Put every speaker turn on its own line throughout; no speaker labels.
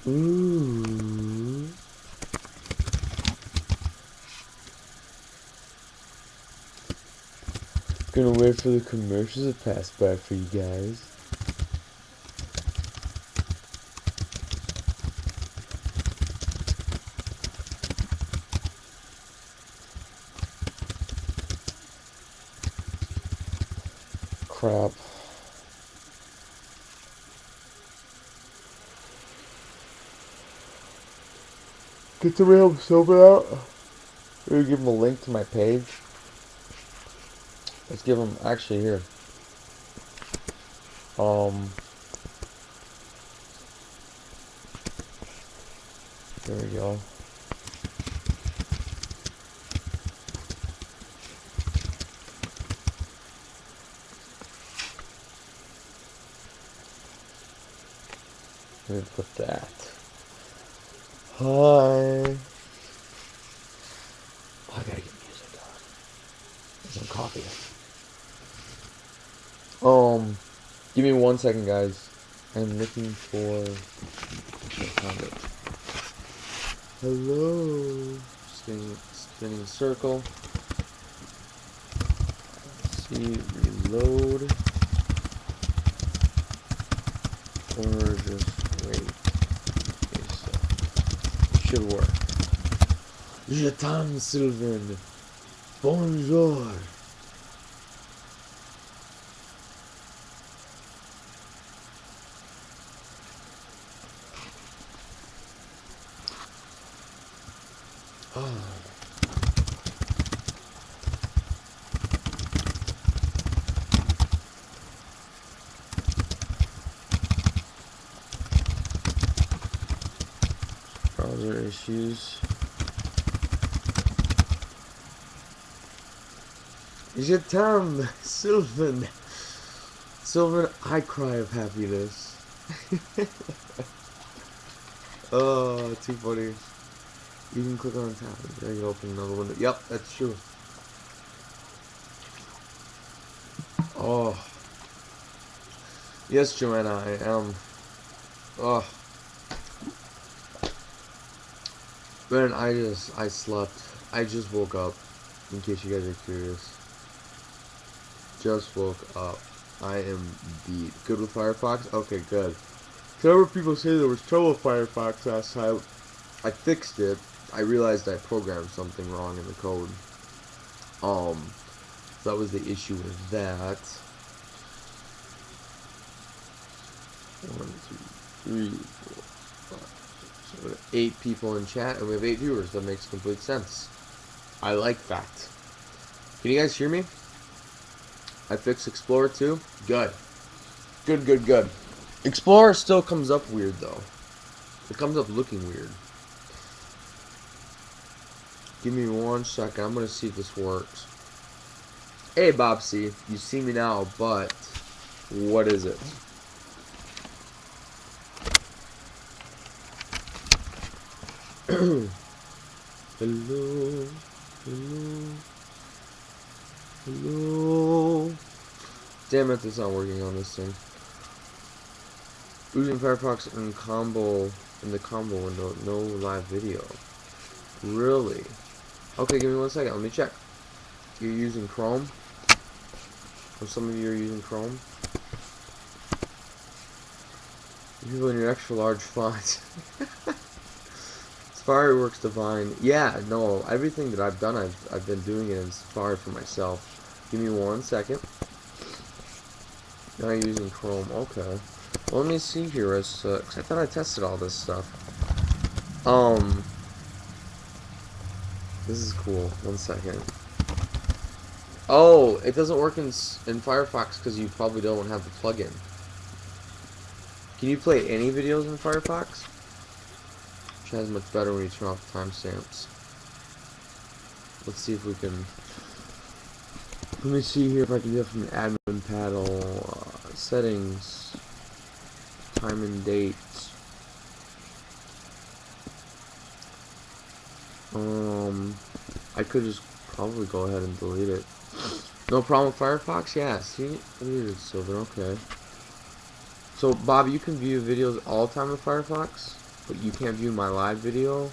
Ooh. Gonna wait for the commercials to pass by for you guys. Crap. Get the real sober out. We're gonna give them a link to my page. Let's give them, actually, here. There we go. Let me put that. Hi. Oh, I gotta get music on. Some coffee. Give me 1 second, guys. I'm looking for. I found it. Hello. Spinning a circle. See, reload. Or just wait. Okay, so it should work. Je t'aime, Sylvain. Bonjour. Oh. Browser issues. Je t'aime, Sylvain. Sylvain, I cry of happiness. Oh, too funny. You can click on tab and drag it open another window. Yep, that's true. Oh. Yes, Joanna, I am. Oh. Man, I slept. I just woke up, in case you guys are curious. Just woke up. I am beat. Good with Firefox? Okay, good. Whenever people say there was trouble with Firefox last time, I fixed it. I realized I programmed something wrong in the code. So that was the issue with that. 1, 2, 3, 4, 5, 6, 7, 8 people in chat, and we have 8 viewers. That makes complete sense. I like that. Can you guys hear me? I fixed Explorer too. Good. Good. Explorer still comes up weird though. It comes up looking weird. Give me 1 second. I'm gonna see if this works. Hey, Bobsy. You see me now, but what is it? Hello. Damn it, it's not working on this thing. Using Firefox in the combo window, no live video. Really? Okay, give me 1 second. Let me check. You're using Chrome? Or some of you are using Chrome? People in your extra large font. Safari works divine. Yeah, no, everything that I've done, I've been doing it in Safari for myself. Give me 1 second. Now you're using Chrome. Okay. Well, let me see here, cause I thought I tested all this stuff. This is cool. 1 second. Oh, it doesn't work in Firefox because you probably don't have the plugin. Can you play any videos in Firefox? Which has much better when you turn off the timestamps. Let's see if we can. Let me see here if I can do it from the admin panel. Settings. Time and dates. I could just probably go ahead and delete it. No problem with Firefox? Yeah, see? Weird, Silver, okay. So, Bob, you can view videos all the time with Firefox? but you can't view my live video.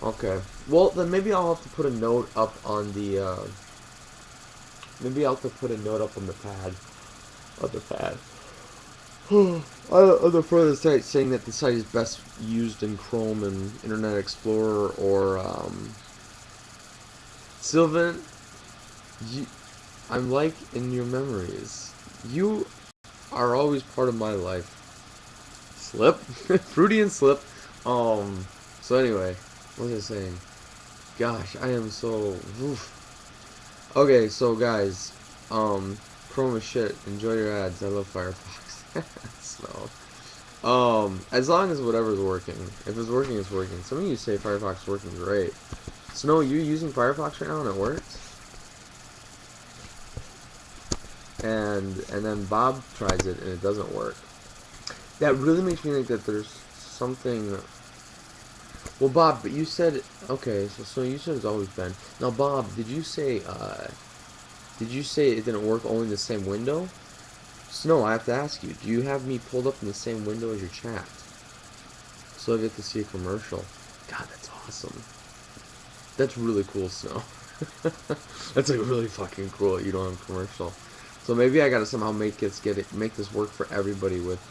Okay. Well, then maybe I'll have to put a note up on the, maybe I'll have to put a note up on the pad. On the pad. On the front of the site saying that the site is best used in Chrome and Internet Explorer or, Sylvan, I'm like in your memories. You are always part of my life. Slip? Fruity and Slip. So anyway, what was I saying? Gosh, I am so... Oof. Okay, so guys, Chrome is shit. Enjoy your ads. I love Firefox. So, as long as whatever's working. If it's working, it's working. Some of you say Firefox is working great. Snow, you're using Firefox right now and it works? And then Bob tries it and it doesn't work. That really makes me think that there's something... Well, Bob, but you said... Okay, so you said it's always been... Now, Bob, did you say it didn't work only in the same window? Snow, I have to ask you, do you have me pulled up in the same window as your chat? So I get to see a commercial. God, that's awesome. That's really cool, Snow. That's like really fucking cool. You don't have a commercial. So maybe I gotta somehow make this work for everybody with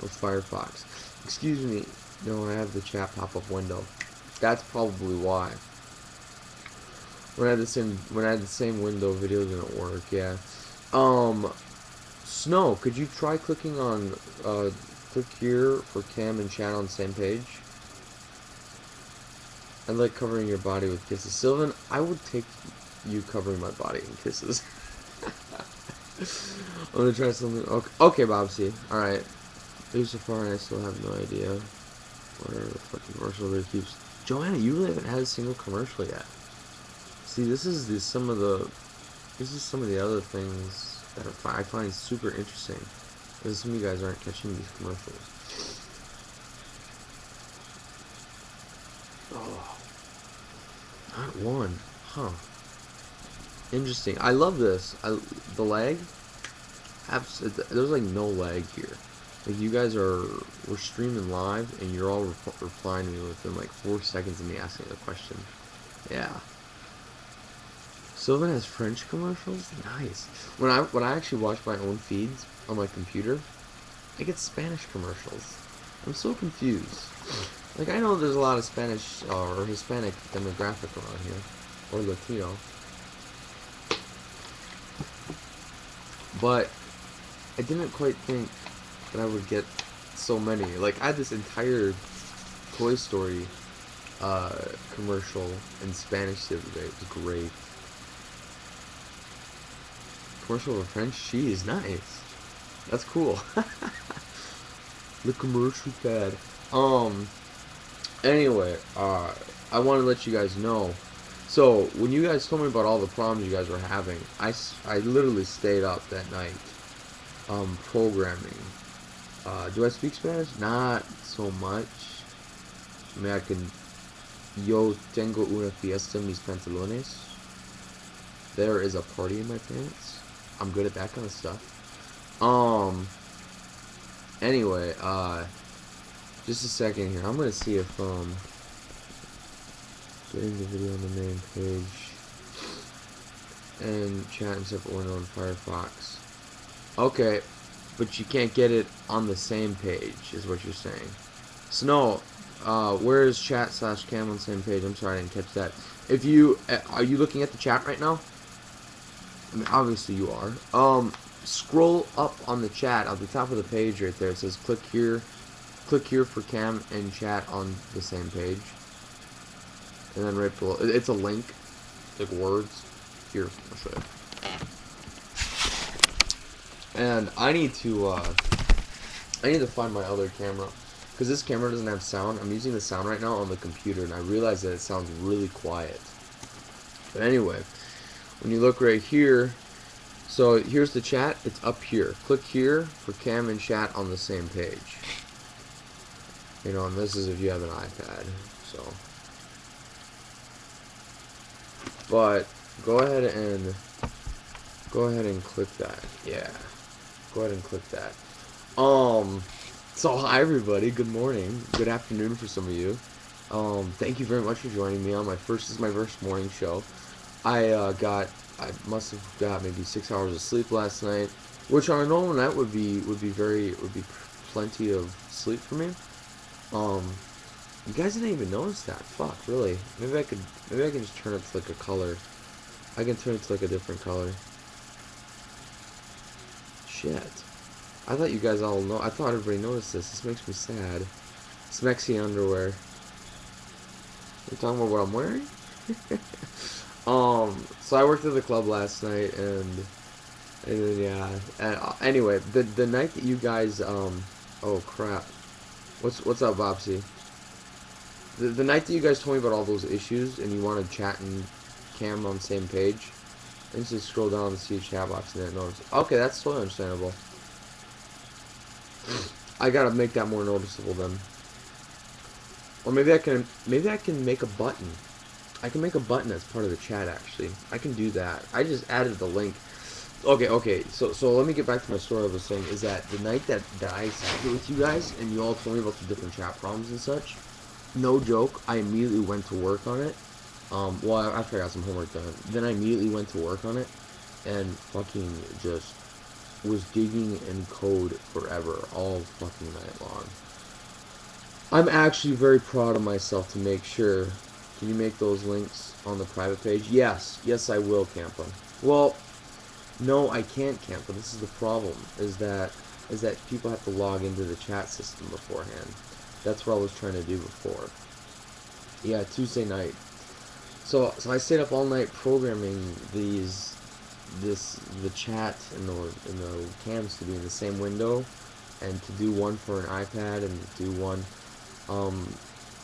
Firefox. Excuse me. No, I have the chat pop-up window. That's probably why. When I had the same window, video didn't work. Yeah. Snow, could you try clicking on click here for cam and chat on the same page? I like covering your body with kisses. Sylvan, I would take you covering my body in kisses. I'm gonna try something. Okay, Bobsy. Alright. So far, I still have no idea whatever the fucking commercial that keeps. Joanna, you really haven't had a single commercial yet. See, this is some of the other things that I find super interesting. Because some of you guys aren't catching these commercials. Oh, not one, huh? Interesting. I love this. The lag. There's like no lag here. Like you guys we're streaming live and you're all replying to me within like 4 seconds of me asking a question. Yeah. Sylvan has French commercials? Nice. When I actually watch my own feeds on my computer, I get Spanish commercials. I'm so confused. Like I know there's a lot of Spanish or Hispanic demographic around here. Or Latino. But I didn't quite think that I would get so many. Like I had this entire Toy Story commercial in Spanish the other day. It was great. Commercial of French cheese, nice. That's cool. The commercial pad. Anyway, I want to let you guys know. So when you guys told me about all the problems you guys were having, I literally stayed up that night, programming. Do I speak Spanish? Not so much. I mean, I can. Yo tengo una fiesta en mis pantalones. There is a party in my pants. I'm good at that kind of stuff. Anyway, just a second here. I'm gonna see if getting the video on the main page and chat in separate window in Firefox. Okay, but you can't get it on the same page, is what you're saying. Snow, where is chat/cam on the same page? I'm sorry, I didn't catch that. If you are you looking at the chat right now? I mean, obviously you are. Scroll up on the chat at the top of the page right there. It says click here for cam and chat on the same page. And then right below, it's a link, like words. Here, I'll show you. And I need to find my other camera, because this camera doesn't have sound. I'm using the sound right now on the computer, and I realize that it sounds really quiet. But anyway, when you look right here, so here's the chat. It's up here. Click here for cam and chat on the same page. You know, and this is if you have an iPad. So, but go ahead and Go ahead and click that. Yeah. Go ahead and click that. So hi everybody, good morning, good afternoon for some of you. Thank you very much for joining me on this is my first morning show. I must have got maybe 6 hours of sleep last night, which on a normal night would be plenty of sleep for me. Um, you guys didn't even notice that. Fuck, really. Maybe I can just turn it to like a color. I can turn it to like a different color. Shit. I thought you guys all know. I thought everybody noticed this. This makes me sad. Smexy underwear. You talking about what I'm wearing? So I worked at the club last night, and then, yeah. And, anyway, the night that you guys oh crap. What's up, Bobsy? The night that you guys told me about all those issues, and you wanted chat and cam on the same page, I just scroll down to see a chat box and didn't notice. Okay, that's totally understandable. I gotta make that more noticeable then. Or maybe I can make a button. I can make a button as part of the chat actually. I can do that. I just added the link. Okay. So let me get back to my story I was saying is that the night that I sat here with you guys and you all told me about the different chat problems and such, no joke, I immediately went to work on it. Well, after I got some homework done, then I immediately went to work on it and fucking just was digging in code forever, all fucking night long. I'm actually very proud of myself to make sure. Can you make those links on the private page? Yes I will, Campa. Well, no, I can't, Campa. This is the problem, is that people have to log into the chat system beforehand. That's what I was trying to do before. Yeah, Tuesday night. So I stayed up all night programming the chat and the cams to be in the same window, and to do one for an iPad and to do one.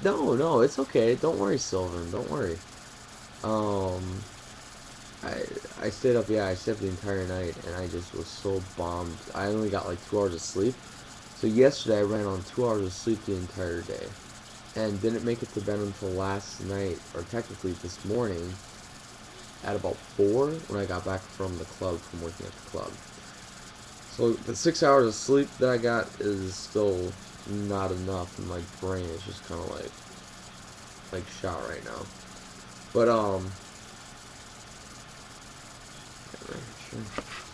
No, it's okay. Don't worry, Sylvan. Don't worry. I stayed up. Yeah, I stayed up the entire night, and I just was so bombed. I only got like 2 hours of sleep. So yesterday I ran on 2 hours of sleep the entire day, and didn't make it to bed until last night, or technically this morning, at about 4 when I got back from the club, from working at the club. So the 6 hours of sleep that I got is still not enough, and my brain is just kind of like shot right now. But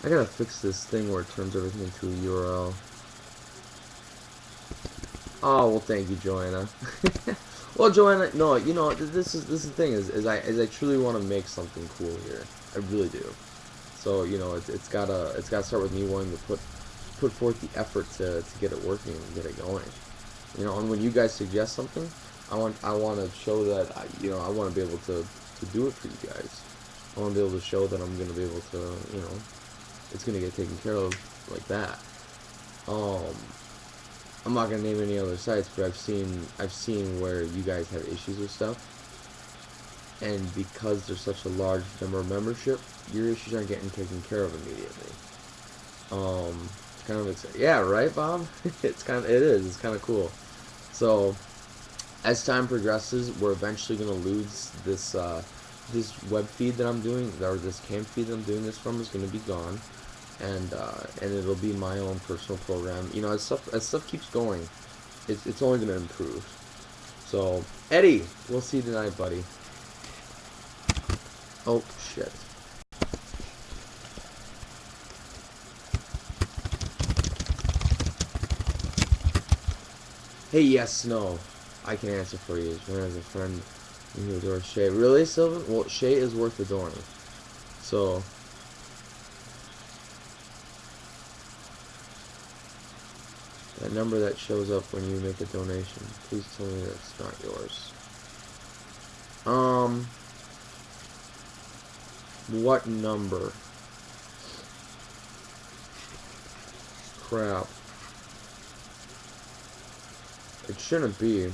I gotta fix this thing where it turns everything into a URL. Oh well, thank you, Joanna. Well, Joanna, no, you know this is the thing is I truly want to make something cool here. I really do. So you know it's gotta start with me wanting to put forth the effort to get it working and get it going. You know, and when you guys suggest something, I want to show that I want to be able to do it for you guys. I want to be able to show that I'm gonna be able to, you know, it's gonna get taken care of like that. I'm not gonna name any other sites, but I've seen where you guys have issues with stuff, and because there's such a large number of membership, your issues aren't getting taken care of immediately. It's kind of exciting. Yeah, right, Bob? It's kind of cool. So as time progresses, we're eventually gonna lose this this web feed that I'm doing, or this cam feed that I'm doing this from is gonna be gone, and it'll be my own personal program. You know, as stuff keeps going, it's only gonna improve. So Eddie, we'll see you tonight, buddy. Oh shit. Hey, yes, no. I can answer for you. Joanna has a friend who adores Shay. Really, Sylvan? Well, Shay is worth adoring. So, that number that shows up when you make a donation, please tell me that's not yours. What number? Crap. It shouldn't be.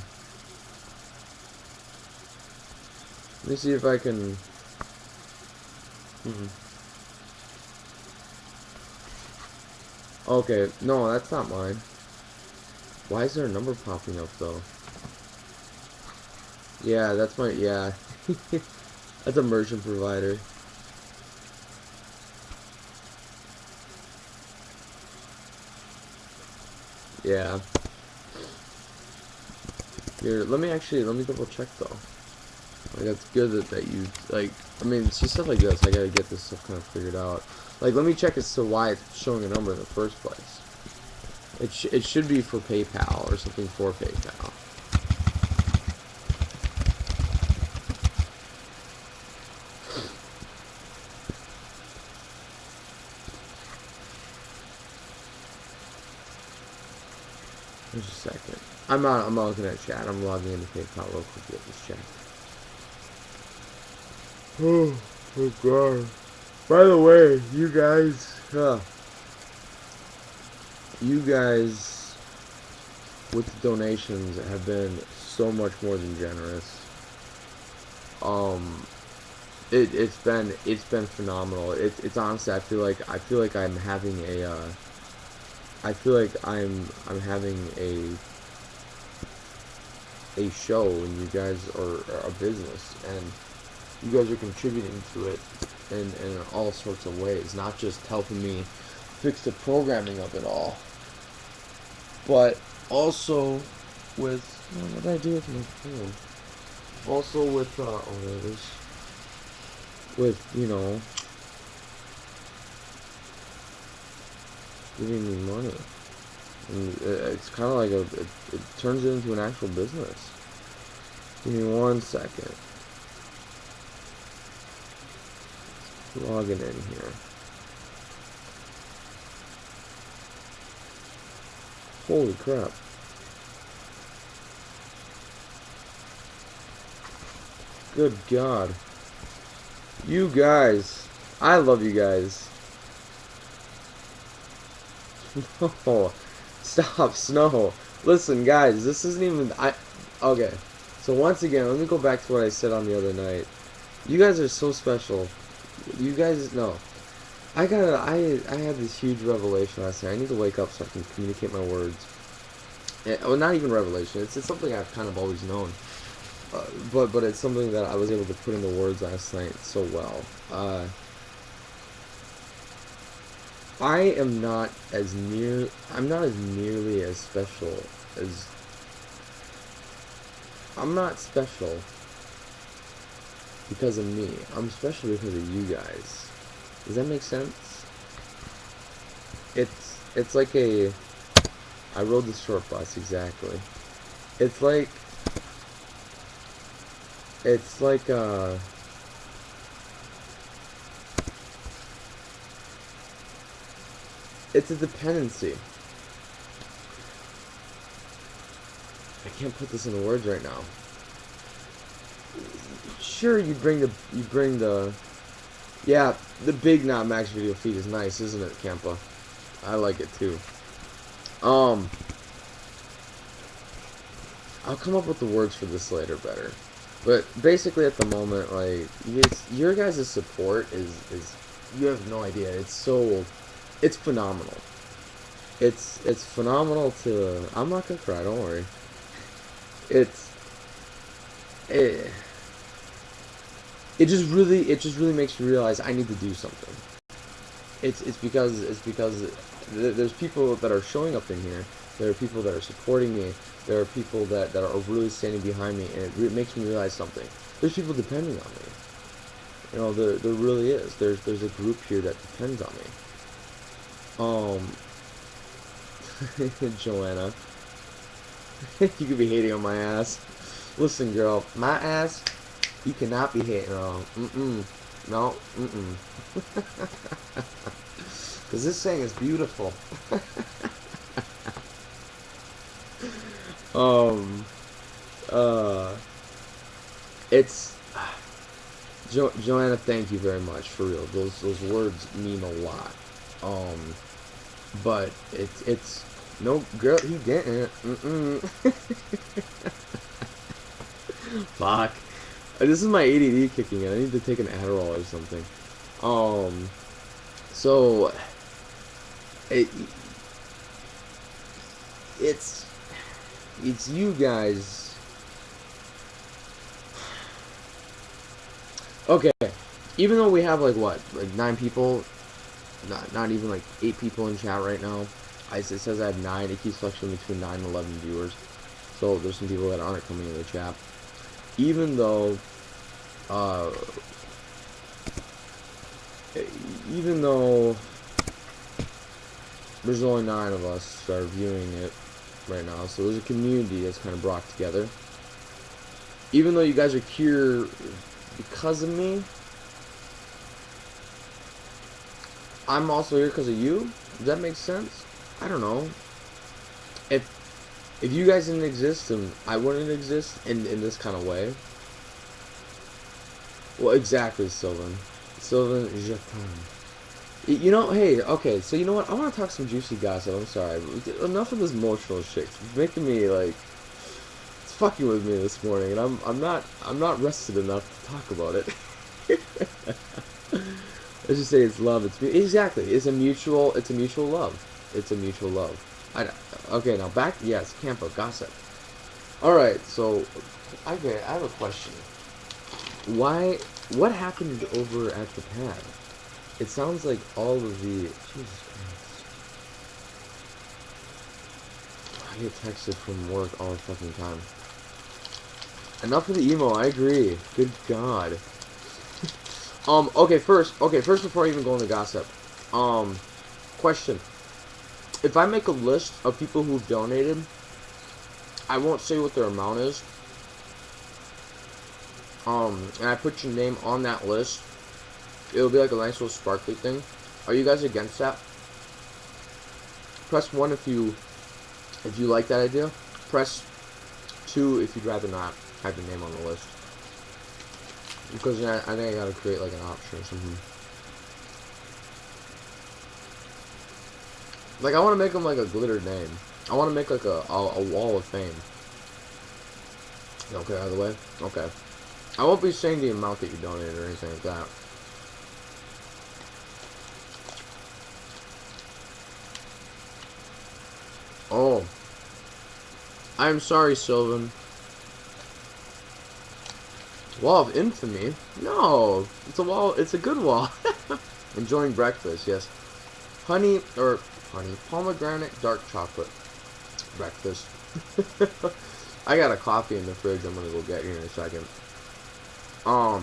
Let me see if I can... Okay, no, that's not mine. Why is there a number popping up, though? Yeah, that's my... Yeah. That's a merchant provider. Yeah. Here, let me double check though. Like, that's good that you, like, I mean, see stuff like this, I gotta get this stuff kind of figured out. Like, let me check as to why it's showing a number in the first place. It should be for PayPal or something for PayPal. Just a second. I'm not looking at chat. I'm logging into PayPal real quick to get this checked. Oh god. By the way, you guys, with the donations have been so much more than generous. It's been phenomenal. It's honestly, I feel like I'm having having a show, and you guys are a business, and you guys are contributing to it in all sorts of ways, not just helping me fix the programming of it all, but also with, what did I do with my phone? Also with, oh, there it is. With, giving me money. And it's kind of like it turns it into an actual business. Give me 1 second. Logging in here. Holy crap. Good God. You guys. I love you guys. No. Stop, Snow. Listen, guys, this isn't even... Okay. So once again, let me go back to what I said on the other night. You guys are so special. You guys... No. I had this huge revelation last night. I need to wake up so I can communicate my words. Well, not even revelation. It's something I've kind of always known. But it's something that I was able to put into words last night so well. I'm not as nearly as special as... I'm not special because of me. I'm special because of you guys. Does that make sense? It's like a... I rode the short bus, exactly. It's like... It's like, it's a dependency. I can't put this into words right now. Sure, you bring the... Yeah, the big not max video feed is nice, isn't it, Kempa? I like it too. I'll come up with the words for this later better. But basically at the moment, like, your guys' support is you have no idea. It's phenomenal. It's phenomenal to... I'm not gonna cry, don't worry. It just really makes me realize I need to do something. It's because there's people that are showing up in here. There are people that are supporting me. There are people that are really standing behind me, and it makes me realize something. There's people depending on me. You know, there really is. There's a group here that depends on me. Joanna, you could be hating on my ass. Listen, girl, my ass, you cannot be hating on. No, Because this thing is beautiful. It's... Joanna, thank you very much, for real. Those words mean a lot. But it's... No, girl, he didn't. Fuck. This is my ADD kicking in. I need to take an Adderall or something. So... It's you guys. Okay, even though we have like 9 people, not even like 8 people in chat right now. it says I have 9. It keeps fluctuating between 9 and 11 viewers. So there's some people that aren't coming in the chat. Even though, uh, even though there's only 9 of us that are viewing it right now, so there's a community that's kind of brought together. Even though you guys are here because of me, I'm also here because of you. Does that make sense? I don't know. If you guys didn't exist, then I wouldn't exist in this kind of way. Well, exactly, Sylvan. Sylvan, je t'aime. You know, hey, okay, so you know what? I want to talk some juicy gossip. I'm sorry. Enough of this emotional shit. It's making me, like, it's fucking with me this morning, and I'm not rested enough to talk about it. Let's just say it's love. Exactly. It's a mutual love. It's a mutual love. Okay, now back. Yes, Campo gossip. All right. So, okay, I have a question. What happened over at the pad? It sounds like all of the. Jesus Christ. I get texted from work all the fucking time. Enough of the emo. I agree. Good God. Okay, first before I even go into gossip, question. If I make a list of people who've donated, I won't say what their amount is, and I put your name on that list, it'll be like a nice little sparkly thing. Are you guys against that? Press 1 if you like that idea. Press 2 if you'd rather not have your name on the list. Because I think I gotta create like an option or something. Like I want to make them like a glitter name. I want to make like a wall of fame. Okay, out of the way. Okay. I won't be saying the amount that you donated or anything like that. Oh. I'm sorry, Sylvan. Wall of infamy? No, it's a wall. It's a good wall. Enjoying breakfast, yes. Honey pomegranate dark chocolate breakfast. I got a coffee in the fridge. I'm gonna go get here in a second. Well,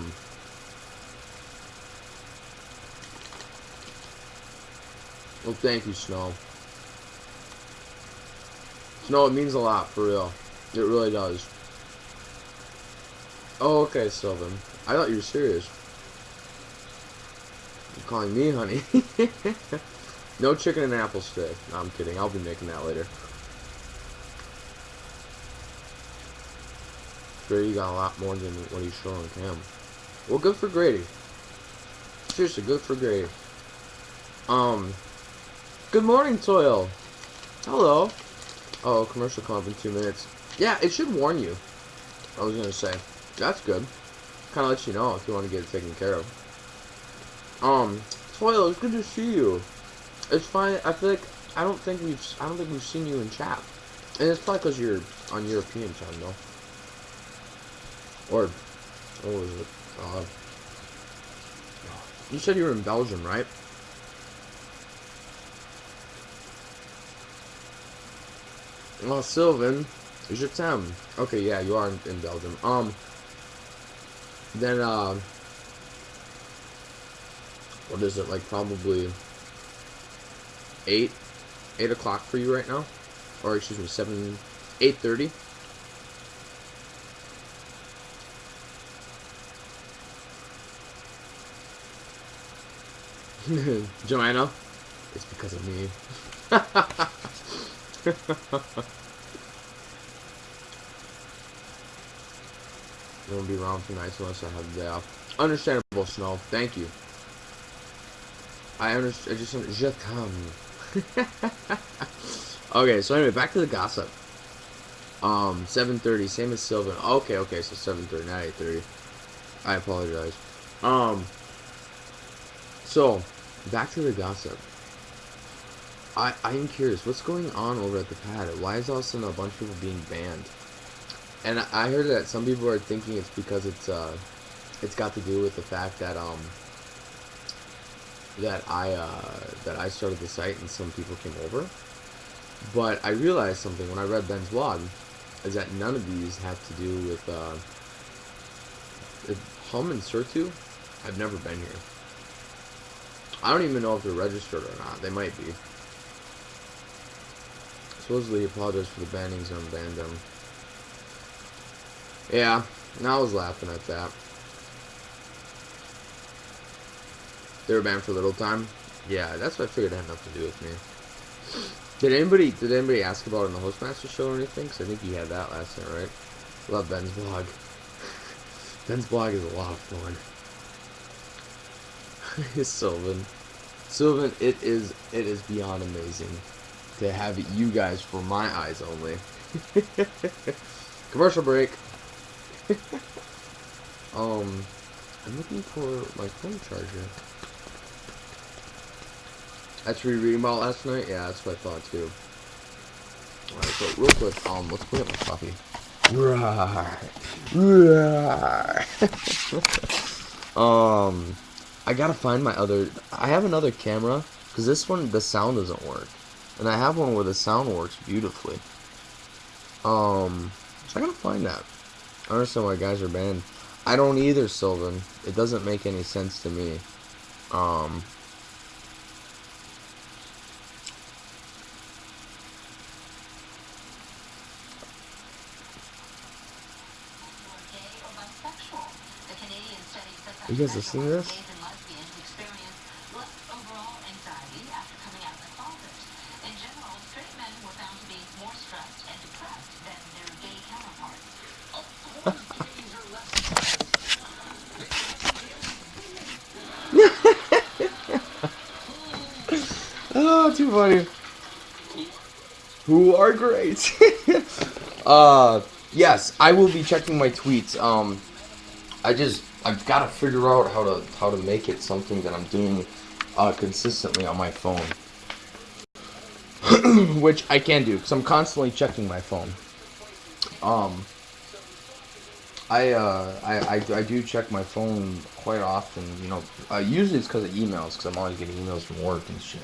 thank you, Snow. Snow, it means a lot, for real. It really does. Oh, okay, Sylvan. I thought you were serious. You're calling me honey. No chicken and apple steak. No, I'm kidding. I'll be making that later. Grady got a lot more than what he's showing on cam. Well, good for Grady. Seriously, good for Grady. Good morning, Toil. Hello. Oh, commercial comp in 2 minutes. Yeah, it should warn you. I was gonna say. That's good. Kind of lets you know if you want to get it taken care of. Toil, it's good to see you. It's fine. I feel like I don't think we've seen you in chat, and it's probably because you're on European time, though. Or what was it? You said you were in Belgium, right? Oh, Sylvan, is your time? Okay, yeah, you are in Belgium. Then what is it, like probably 8 o'clock for you right now? Or excuse me, 8:30? Joanna, it's because of me. I won't be around tonight unless I have the day off. Understandable, Snow. Thank you. I understand. I just je t'aime. Okay, so anyway, back to the gossip. 7:30, same as Sylvan. Okay, so 7:30, not 8:30. I apologize. So back to the gossip. I'm curious, what's going on over at the pad? Why is all of a sudden a bunch of people being banned? And I heard that some people are thinking it's because it's got to do with the fact that that I started the site and some people came over. But I realized something when I read Ben's blog, is that none of these have to do with Hum and Surtu. I've never been here. I don't even know if they're registered or not. They might be. Supposedly he apologized for the bannings and unbanned them. Yeah, and I was laughing at that. They were banned for a little time. Yeah, that's what I figured it had nothing to do with me. Did anybody ask about it in the Hostmaster show or anything? Because I think he had that last night, right? Love Ben's blog. Ben's blog is a lot of fun. Sylvan. Sylvan, it is beyond amazing to have you guys for my eyes only. Commercial break. I'm looking for my phone charger. That's what you were reading about last night? Yeah, that's what I thought too. Alright, so real quick, let's put up my coffee. I gotta find my other. I have another camera because this one the sound doesn't work, and I have one where the sound works beautifully. So I gotta find that. I don't understand why guys are banned. I don't either, Sylvan. It doesn't make any sense to me. You guys listening to this? Oh, too funny. Who are great? Yes, I will be checking my tweets. I've got to figure out how to make it something that I'm doing consistently on my phone, which I can do because I'm constantly checking my phone. I do check my phone quite often. You know, usually it's because of emails because I'm always getting emails from work and shit.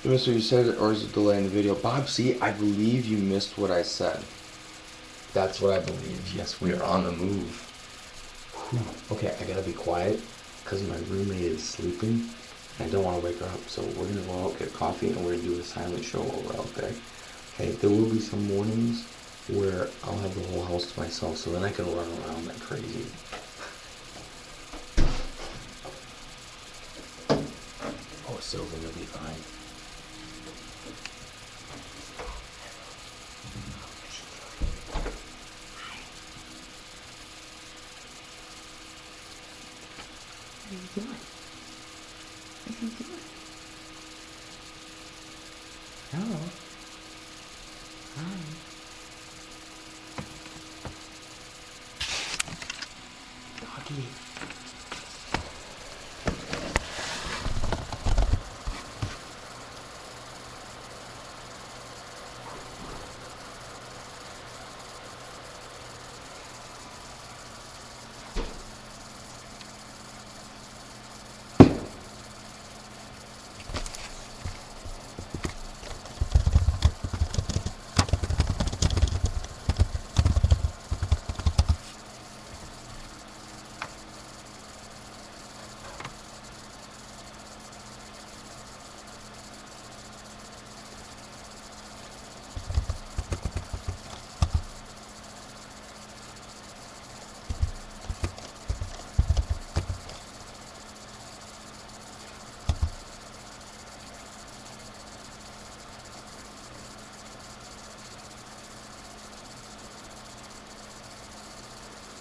You missed what you said, or is it delay in the video? Bob, see, I believe you missed what I said. That's what I believe. Yes, we are on the move. Whew. Okay, I gotta be quiet because my roommate is sleeping. I don't want to wake her up, so we're gonna go out, get coffee, and we're gonna do a silent show while we're out there. Okay, there will be some mornings where I'll have the whole house to myself, so then I can run around like crazy. Oh, Sylvan will be fine. What are you doing? What are you doing? Hello? Hi. Doggy.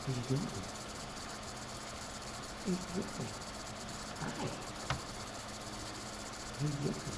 What are you doing? What are you doing? Hi. What are you doing?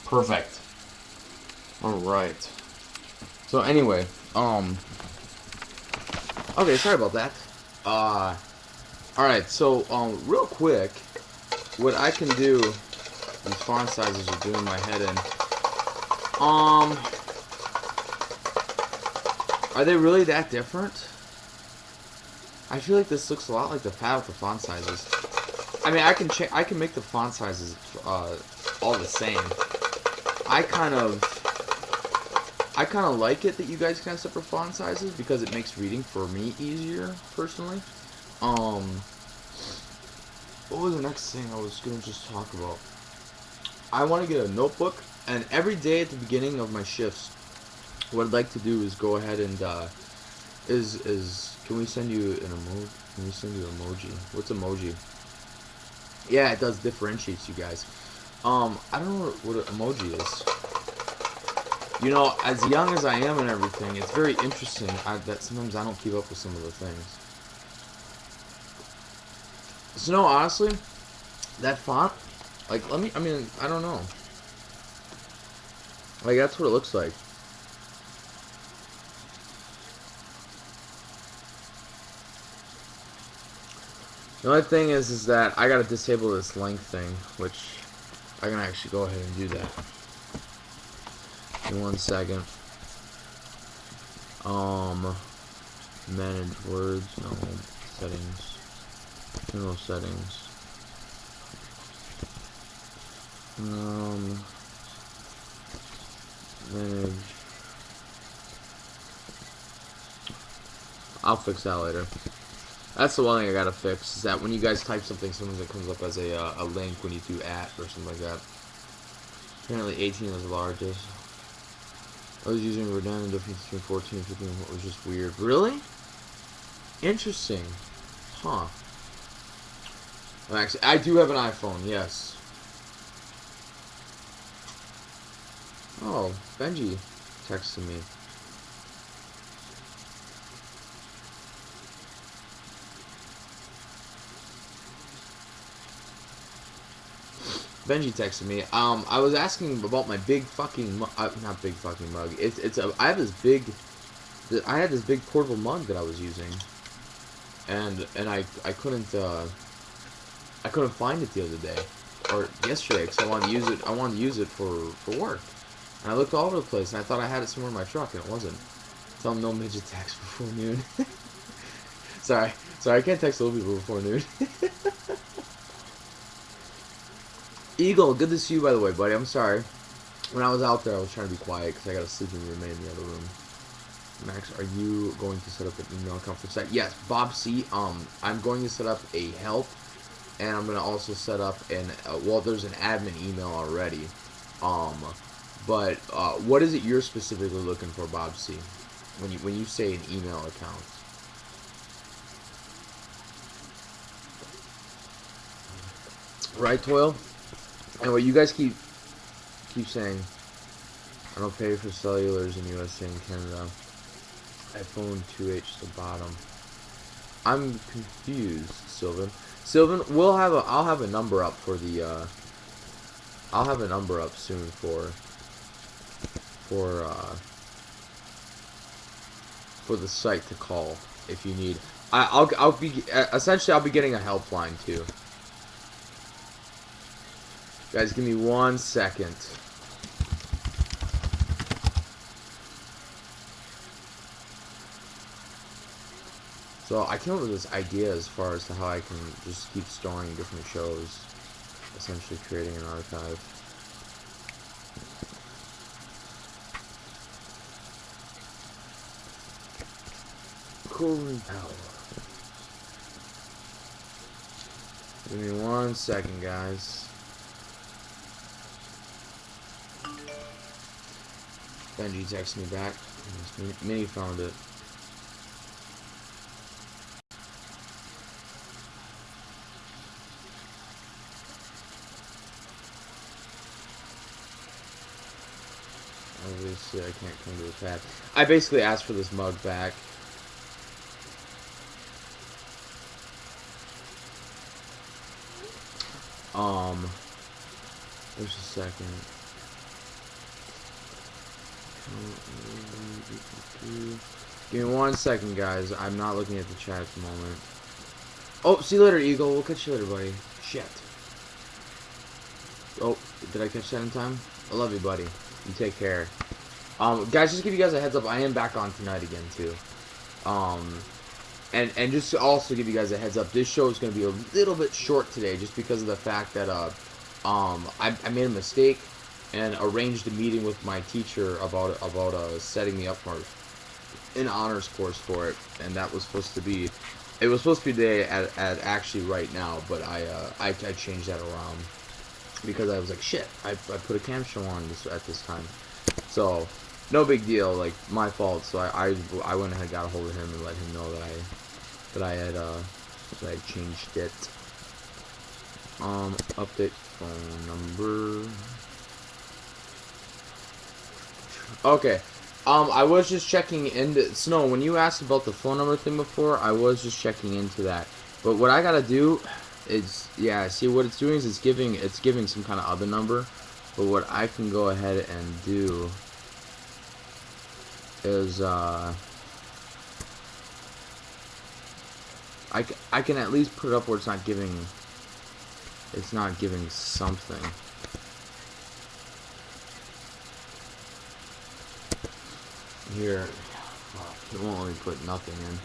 Perfect. Alright. So anyway, okay, sorry about that. Alright, so, real quick, what I can do, these font sizes are doing my head in. Are they really that different? I feel like this looks a lot like the pad with the font sizes. I mean, I can make the font sizes, all the same. I kind of like it that you guys can have separate font sizes because it makes reading for me easier, personally. What was the next thing I was gonna just talk about? I want to get a notebook, and every day at the beginning of my shifts, what I'd like to do is go ahead and can we send you an emoji? Can we send you emoji? What's emoji? Yeah, it does differentiates you guys. I don't know what an emoji is. You know, as young as I am and everything, it's very interesting that sometimes I don't keep up with some of the things. So no, honestly, that font, like, I mean, I don't know. Like, that's what it looks like. The only thing is that I gotta disable this length thing, which I can actually go ahead and do that. In 1 second. Manage words, no, settings, general settings. Manage. I'll fix that later. That's the one thing I gotta fix, is that when you guys type something, sometimes it comes up as a link when you do @ or something like that. Apparently 18 is the largest. I was using redundant difference between 14 and 15, what was just weird. Really? Interesting. Huh. Well, actually, I do have an iPhone, yes. Oh, Benji texted me. Benji texted me. I was asking about my big fucking not big fucking mug. I have this big, I had this big portable mug that I was using, and I couldn't find it the other day or yesterday because I wanted to use it. I wanted to use it for work, and I looked all over the place and I thought I had it somewhere in my truck and it wasn't. Tell them no midget text before noon. sorry, I can't text little people before noon. Eagle, good to see you, by the way, buddy. I'm sorry. When I was out there, I was trying to be quiet because I got a sleeping roommate in the other room. Max, are you going to set up an email account for site? Yes, Bob C. I'm going to set up a help, and I'm going to also set up well, there's an admin email already. But what is it you're specifically looking for, Bob C? When you say an email account? Right, Toil? And what you guys keep saying, I don't pay for cellulars in USA and Canada. iPhone 2H to the bottom. I'm confused, Sylvan. Sylvan, I'll have a number up for the I'll have a number up soon for the site to call if you need. I'll be essentially I'll be getting a helpline too. Guys, give me 1 second. So I came up with this idea as far as to how I can just keep storing different shows, essentially creating an archive. Cooling power. Give me 1 second, guys. Benji texted me back. Minnie found it. Obviously, I can't come to the pad. I basically asked for this mug back. There's a second. Give me 1 second, guys. I'm not looking at the chat at the moment. Oh, see you later, Eagle. We'll catch you later, buddy. Shit. Oh, did I catch that in time? I love you, buddy. You take care. Guys, just to give you guys a heads up, I am back on tonight again, too. And just to also give you guys a heads up, this show is going to be a little bit short today, just because of the fact that, I made a mistake and arranged a meeting with my teacher about setting me up for an honors course for it, and that was supposed to be, it was supposed to be today at actually right now, but I changed that around because I was like, shit, I put a cam show on at this time, so no big deal, like my fault. So I went ahead and got a hold of him and let him know that I had changed it. Update phone number. Okay. I was just checking into Snow, when you asked about the phone number thing before, I was just checking into that. But what I gotta do is, yeah, see what it's doing is it's giving some kind of other number. But what I can go ahead and do is I can at least put it up where it's not giving something. Here, it won't let me put nothing in.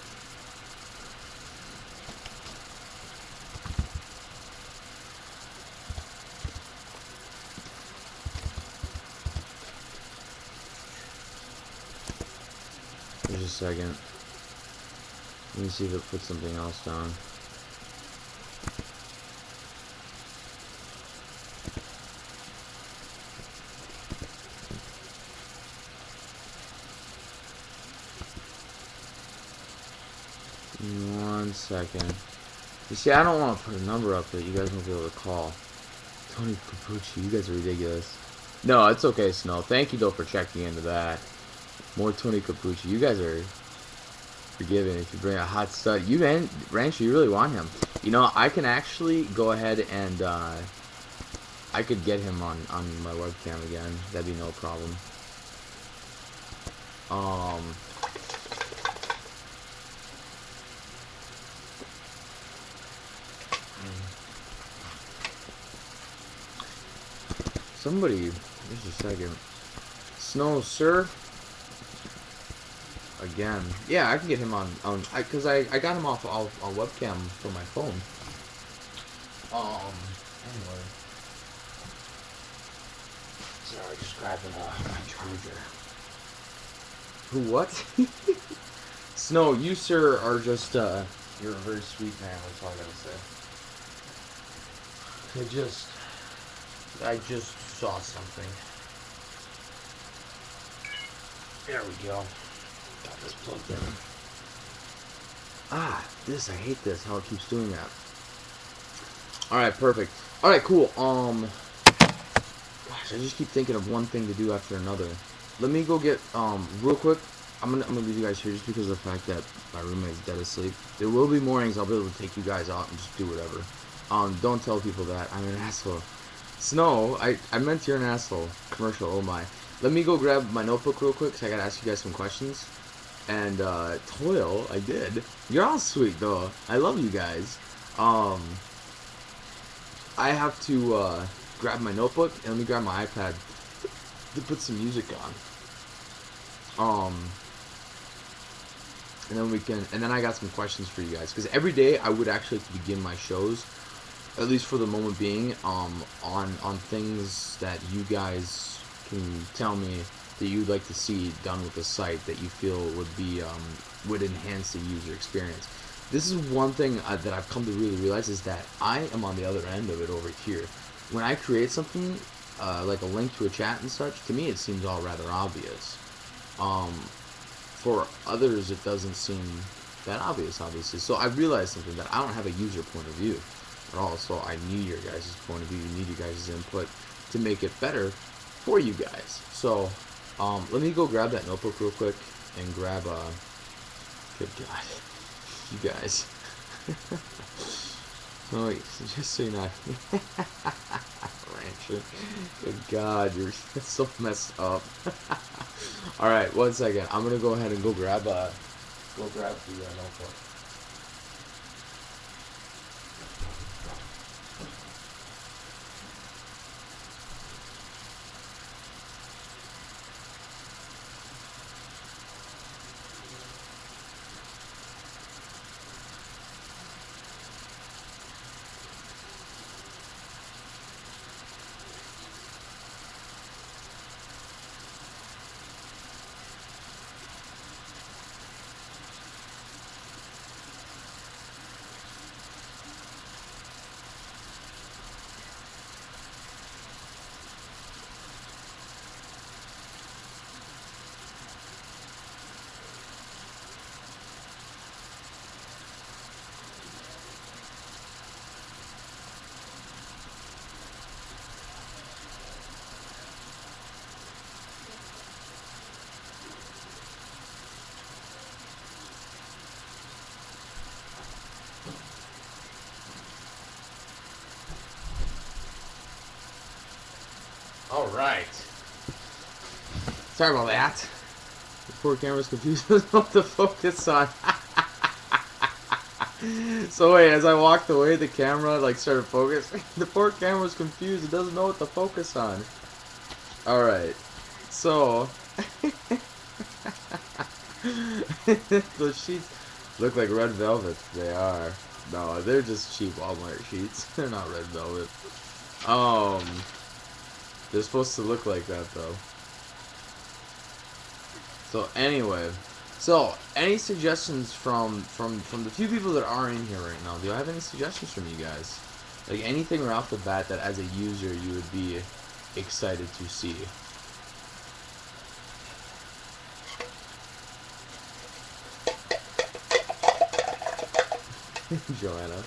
Just a second. Let me see if it puts something else down. One second. You see, I don't want to put a number up that you guys won't be able to call. Tony Capucci, you guys are ridiculous. No, it's okay, Snow. Thank you, though, for checking into that. More Tony Capucci. You guys are forgiving if you bring a hot stud. Rancher, you really want him. You know, I can actually go ahead and, I could get him on my webcam again. That'd be no problem. Somebody, just a second. Snow, sir. Again, yeah, I can get him on because I got him off on webcam from my phone. Anyway, sorry, just grabbing my charger. Who? What? Snow, you sir are just you're a very sweet man. That's all I gotta say. I just saw something. There we go. Got this plugged in. Ah, this, I hate this, how it keeps doing that. Alright, perfect. Alright, cool. Gosh, I just keep thinking of one thing to do after another. Let me go get, real quick, I'm gonna leave you guys here just because of the fact that my roommate's dead asleep. There will be mornings I'll be able to take you guys out and just do whatever. Don't tell people that. I'm an asshole. Snow, I meant you're an asshole. Commercial, oh my. Let me go grab my notebook real quick, because I gotta ask you guys some questions. And, Toil, I did. You're all sweet, though. I love you guys. I have to, grab my notebook, and let me grab my iPad to put some music on. And then I got some questions for you guys. Because every day, I would actually like to begin my shows, at least for the moment being, on things that you guys can tell me that you'd like to see done with the site that you feel would be would enhance the user experience. This is one thing that I've come to really realize, is that I am on the other end of it over here. When I create something like a link to a chat and such, to me it seems all rather obvious. For others it doesn't seem that obvious, obviously. So I realized something, that I don't have a user point of view at all, so I need your guys' point of view, you need your guys' input to make it better for you guys. So let me go grab that notebook real quick and grab good God, you guys. Oh, just so you know, rancher. Good God, you're so messed up. All right, 1 second. I'm gonna go ahead and go grab the notebook. All right. Sorry about that. The poor camera's confused with what to focus on. So wait, as I walked away, the camera like started focusing. The poor camera's confused. It doesn't know what to focus on. All right. So those sheets look like red velvet. They are. No, they're just cheap Walmart sheets. They're not red velvet. Um, they're supposed to look like that though. So anyway, so any suggestions from the few people that are in here right now? Do I have any suggestions from you guys? Like anything right off the bat that as a user you would be excited to see? Joanna.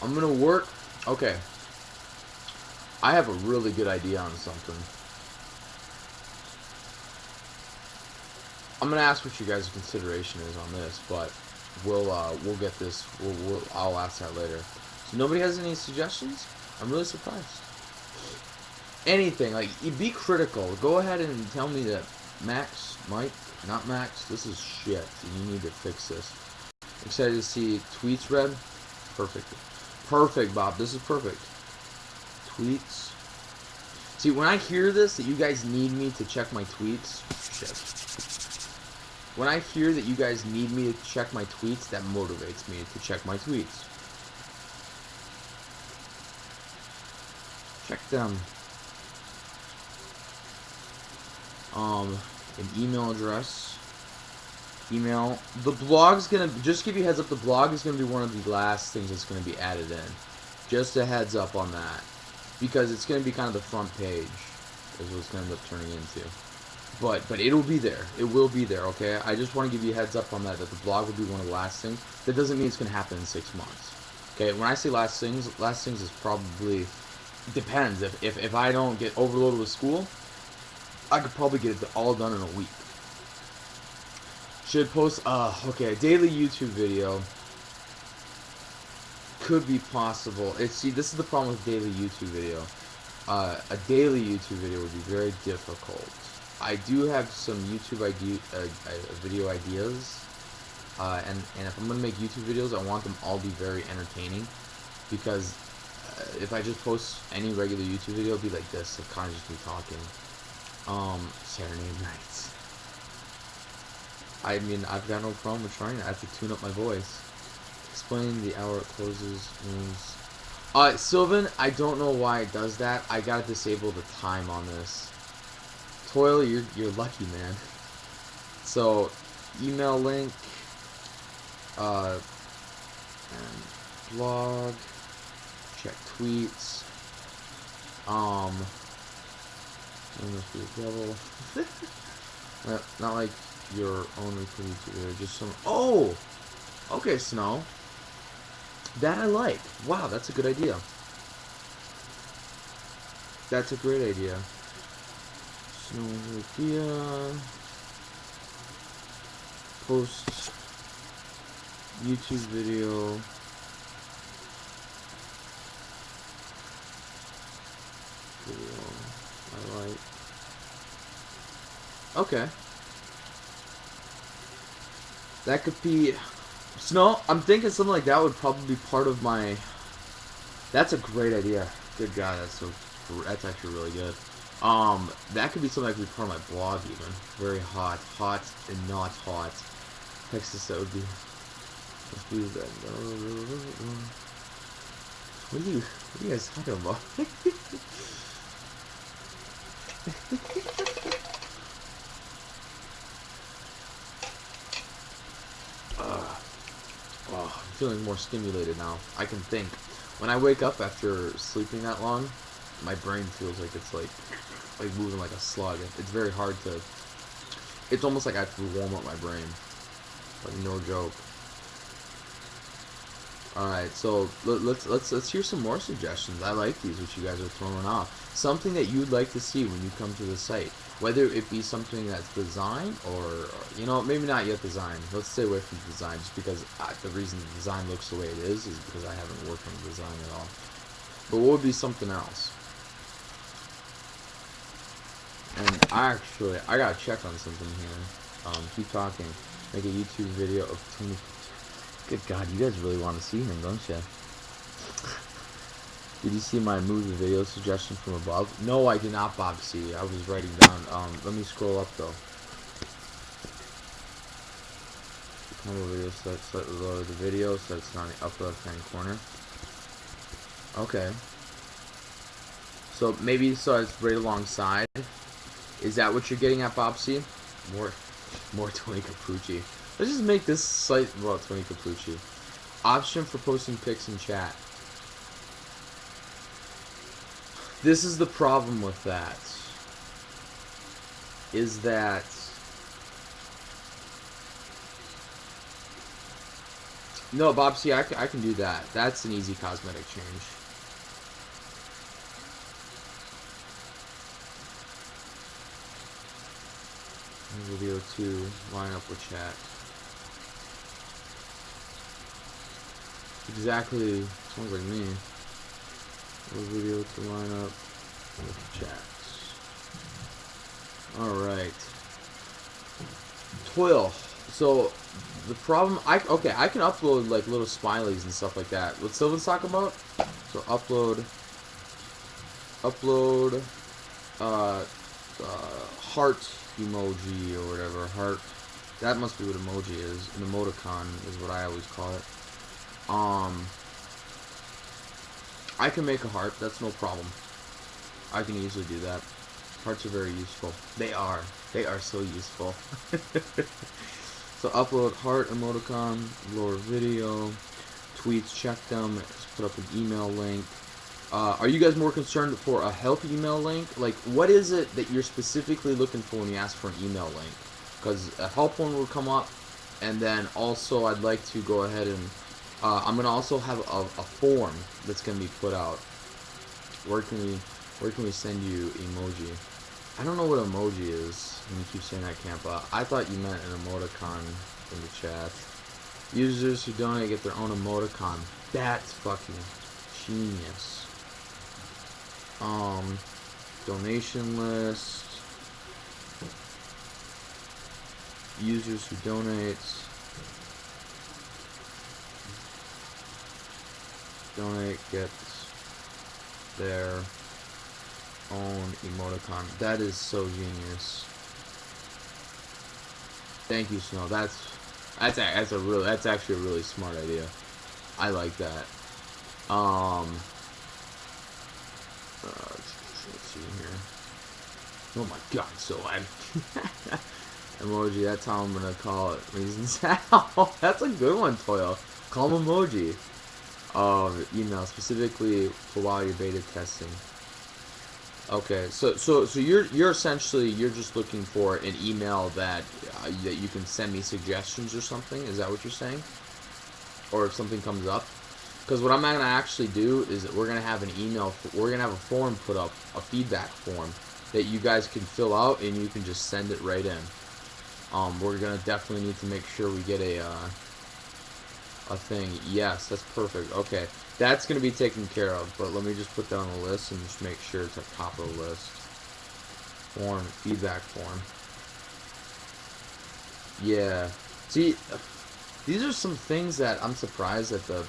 I'm gonna work. Okay. I have a really good idea on something. I'm gonna ask what you guys' consideration is on this, but we'll get this. I'll ask that later. So nobody has any suggestions? I'm really surprised. Anything like be critical. Go ahead and tell me that Max, Mike, not Max. This is shit. You need to fix this. Excited to see tweets read. Perfect. Perfect, Bob. This is perfect. Tweets. See, when I hear this, that you guys need me to check my tweets, shit. When I hear that you guys need me to check my tweets, that motivates me to check my tweets. Check them. An email address. Email. The blog's gonna, just give you a heads up, the blog is gonna be one of the last things that's gonna be added in. Just a heads up on that. Because it's gonna be kind of the front page, is what it's gonna end up turning into. But it'll be there. It will be there, okay? I just want to give you a heads up on that the blog will be one of the last things. That doesn't mean it's gonna happen in 6 months. Okay, when I say last things is probably, depends. If I don't get overloaded with school, I could probably get it all done in a week. Should post, okay, a daily YouTube video could be possible. See, this is the problem with daily YouTube video. A daily YouTube video would be very difficult. I do have some YouTube video ideas, and if I'm gonna make YouTube videos, I want them all to be very entertaining, because if I just post any regular YouTube video, it'll be like this. I'll kind of just be talking. Saturday nights. I mean, I've got no problem with trying it. I have to tune up my voice. Explain the hour it closes means. Sylvan, I don't know why it does that. I gotta disable the time on this. Toil, you're lucky, man. So, email link, and blog, check tweets, must be a devil. Not like your own recruiting video, just some. Oh, okay, Snow. That I like. Wow, that's a good idea. That's a great idea. Snow idea. post YouTube video. I like. Okay. That could be. Snow, I'm thinking something like that would probably be part of my. That's a great idea. Good God, that's actually really good. That could be something that could be part of my blog even. Very hot and not hot. Texas, that would be. Let's do that. What are you guys talking about? Oh, I'm feeling more stimulated now. I can think. When I wake up after sleeping that long, my brain feels like it's like moving like a slug. It's very hard to. It's almost like I have to warm up my brain. Like no joke. All right, so let's hear some more suggestions. I like these, which you guys are throwing off. Something that you'd like to see when you come to the site, whether it be something that's design or maybe not yet design. Let's stay away from design, just because the reason the design looks the way it is because I haven't worked on the design at all. But what would be something else? And I gotta check on something here. Keep talking. Make a YouTube video of Tony. Good God, you guys really want to see him, don't you? Did you see my movie video suggestion from above? No, I did not, Bob C. I was writing down. Let me scroll up though. Camera video slightly lower the video so it's not in the upper left hand corner. Okay. So maybe so it's right alongside. Is that what you're getting at, Bob C? More Tony Capucci. Let's just make this site about Tony Capucci. Option for posting pics in chat. This is the problem with that. Is that no, Bob C, I can do that. That's an easy cosmetic change. Video 2, line up with chat. Exactly, sounds like me. Video to line up with chat. Alright. Toil. So, the problem, I can upload like little smileys and stuff like that. What Sylvan's talking about? So, upload, heart emoji or whatever, heart. That must be what emoji is. An emoticon is what I always call it. I can make a heart, that's no problem. I can easily do that. Hearts are very useful. They are so useful. So upload heart, emoticon, lower video, tweets, check them, put up an email link. Are you guys more concerned for a help email link? Like, what is it that you're specifically looking for when you ask for an email link? Because a help one will come up, and then also I'd like to go ahead and I'm gonna also have a form that's gonna be put out. Where can we send you emoji? I don't know what emoji is. And you keep saying I can't, but I thought you meant an emoticon in the chat. Users who donate get their own emoticon. That's fucking genius. Donation list. Users who donate gets their own emoticon. That is so genius. Thank you, Snow. That's actually a really smart idea. I like that. Let's see here. Oh my God, so emoji, that's how I'm gonna call it. Reasons how. That's a good one, Toil. Call them emoji. Email specifically for while you're beta testing. Okay, so you're essentially just looking for an email that you can send me suggestions or something. Is that what you're saying? Or if something comes up? Because what I'm gonna actually do is that we're gonna have an email. We're gonna have a form put up, a feedback form that you guys can fill out, and you can just send it right in. We're gonna definitely need to make sure we get a thing. Yes, that's perfect. Okay, that's gonna be taken care of. But let me just put that on the list and just make sure it's at the top of the list. Form, feedback form. Yeah. See, these are some things that I'm surprised that I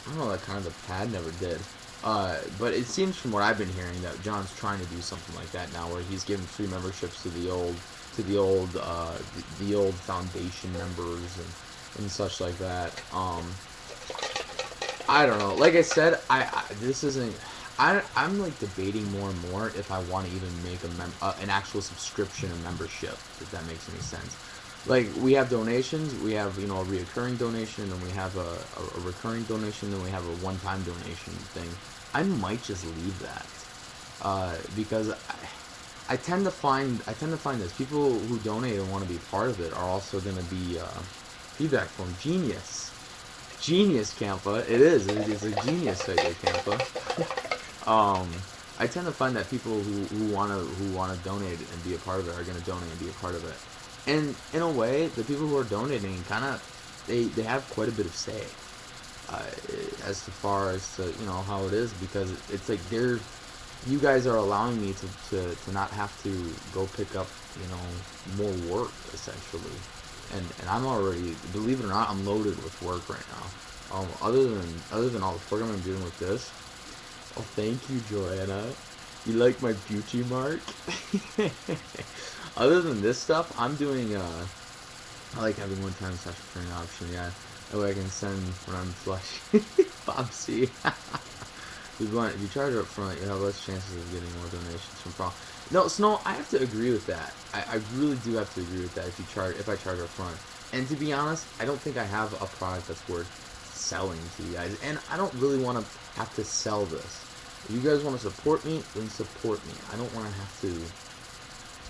don't know, that kind of the pad never did. But it seems from what I've been hearing that John's trying to do something like that now, where he's giving free memberships to the old foundation members and such like that. I don't know. Like I said, this isn't. I'm like debating more and more if I want to even make an actual subscription and membership, if that makes any sense. Like, we have donations, we have, a reoccurring donation, and we have a recurring donation, and we have a one-time donation thing. I might just leave that, because I tend to find this people who donate and want to be part of it are also going to be feedback from genius Campa. It's a genius right there, Campa. I tend to find that people who wanna donate and be a part of it are gonna donate and be a part of it. And in a way, the people who are donating they have quite a bit of say as far as to how it is, because it's like you guys are allowing me to not have to go pick up more work essentially, and I'm already, believe it or not, I'm loaded with work right now. Other than all the programming I'm doing with this. Oh, thank you, Joanna. You like my beauty mark? Other than this stuff, I'm doing, I like having one-time slash return option, yeah. That way I can send when I'm flush. Bob C. If you charge up front, you have less chances of getting more donations from Pro. No, Snow, I have to agree with that. I really do have to agree with that if I charge up front. And to be honest, I don't think I have a product that's worth selling to you guys. And I don't really want to have to sell this. If you guys want to support me, then support me. I don't want to have to.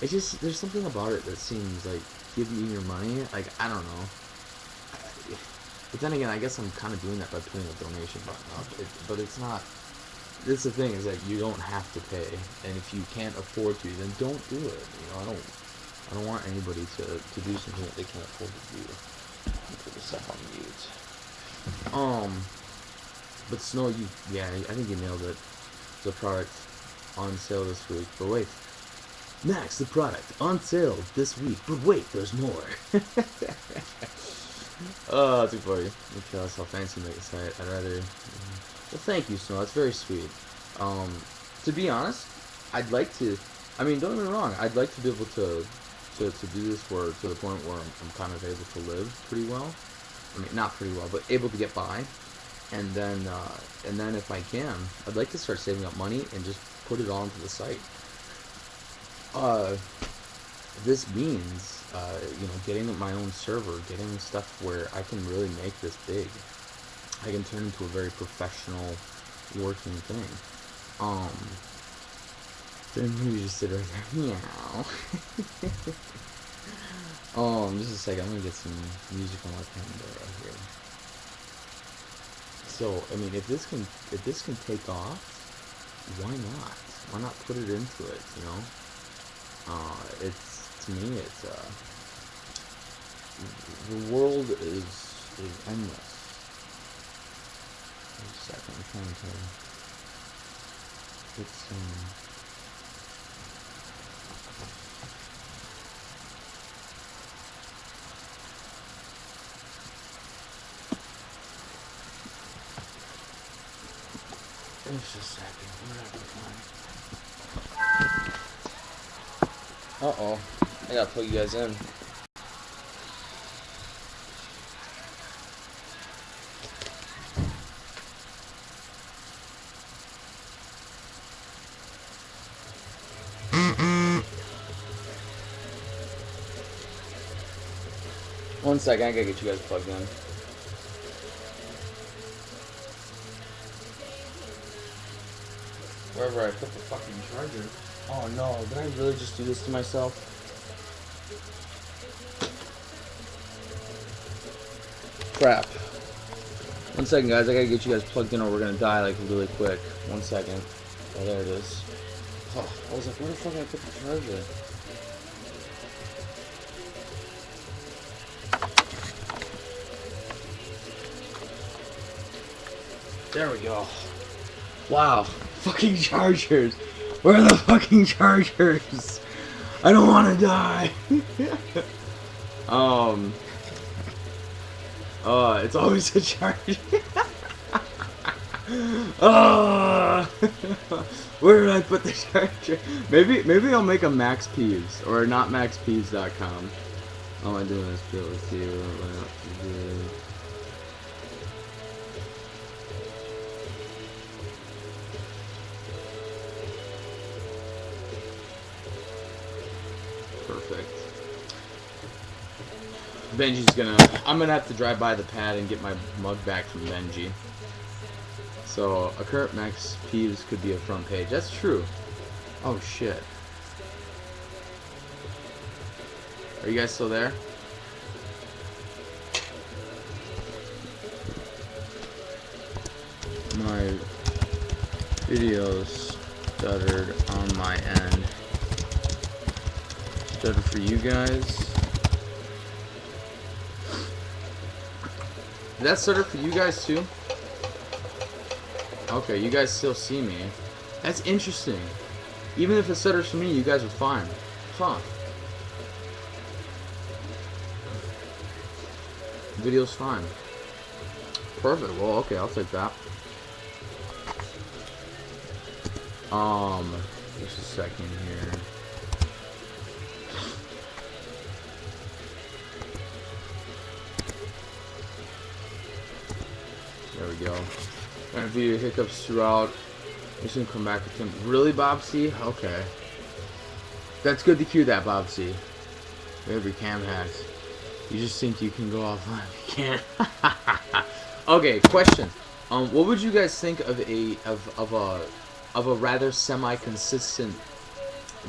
It's just, there's something about it that seems like, give me your money. Like, I don't know. But then again, I guess I'm kind of doing that by putting a donation button up. But it's not. This is the thing, is that you don't have to pay. And if you can't afford to, then don't do it. I don't want anybody to do something that they can't afford to do. Let me put this up on mute. But Snow, I think you nailed it. The product on sale this week. But wait, Max, the product on sale this week. But wait, there's more. Oh, too funny. Okay, that's how fancy you make a site. I'd rather. Well, thank you, Snow. That's very sweet. To be honest, I'd like to. I mean, don't get me wrong. I'd like to be able to do this to the point where I'm kind of able to live pretty well. I mean, not pretty well, but able to get by. And then if I can, I'd like to start saving up money and just put it all into the site. This means, getting my own server, getting stuff where I can really make this big. I can turn into a very professional working thing. Then you just sit right there. Meow. Just a second. I'm gonna get some music on my Pandora here. So, I mean, if this can take off, why not? Why not put it into it? To me, the world is endless. Wait a second, I'm trying to get some. Just a second. Uh-oh. I gotta plug you guys in. One second, I gotta get you guys plugged in. Wherever I put the fucking charger. Oh no, did I really just do this to myself? Crap. One second, guys, I gotta get you guys plugged in or we're gonna die like really quick. One second. Oh, there it is. Oh, I was like, where the fuck did I put the charger? There we go. Wow. Fucking chargers. Where are the fucking chargers? I don't want to die. It's always a charger. Where did I put the charger? Maybe I'll make a Max Peeves or not maxpeeves.com. All I'm doing is build with you. Perfect. I'm gonna have to drive by the pad and get my mug back from Benji. So a current Max Peeves could be a front page. That's true. Oh shit. Are you guys still there? My videos stuttered on my end. Stuttered for you guys. Did that stutter for you guys too? Okay, you guys still see me. That's interesting. Even if it stutters for me, you guys are fine. Huh. Video's fine. Perfect. Well, okay, I'll take that. Just a second here. There we go. And video hiccups throughout. Just gonna come back with him. Really, Bob C? Okay. That's good to hear that, Bob C. Every cam has. You just think you can go offline. You can't. Okay, question. What would you guys think of a rather semi-consistent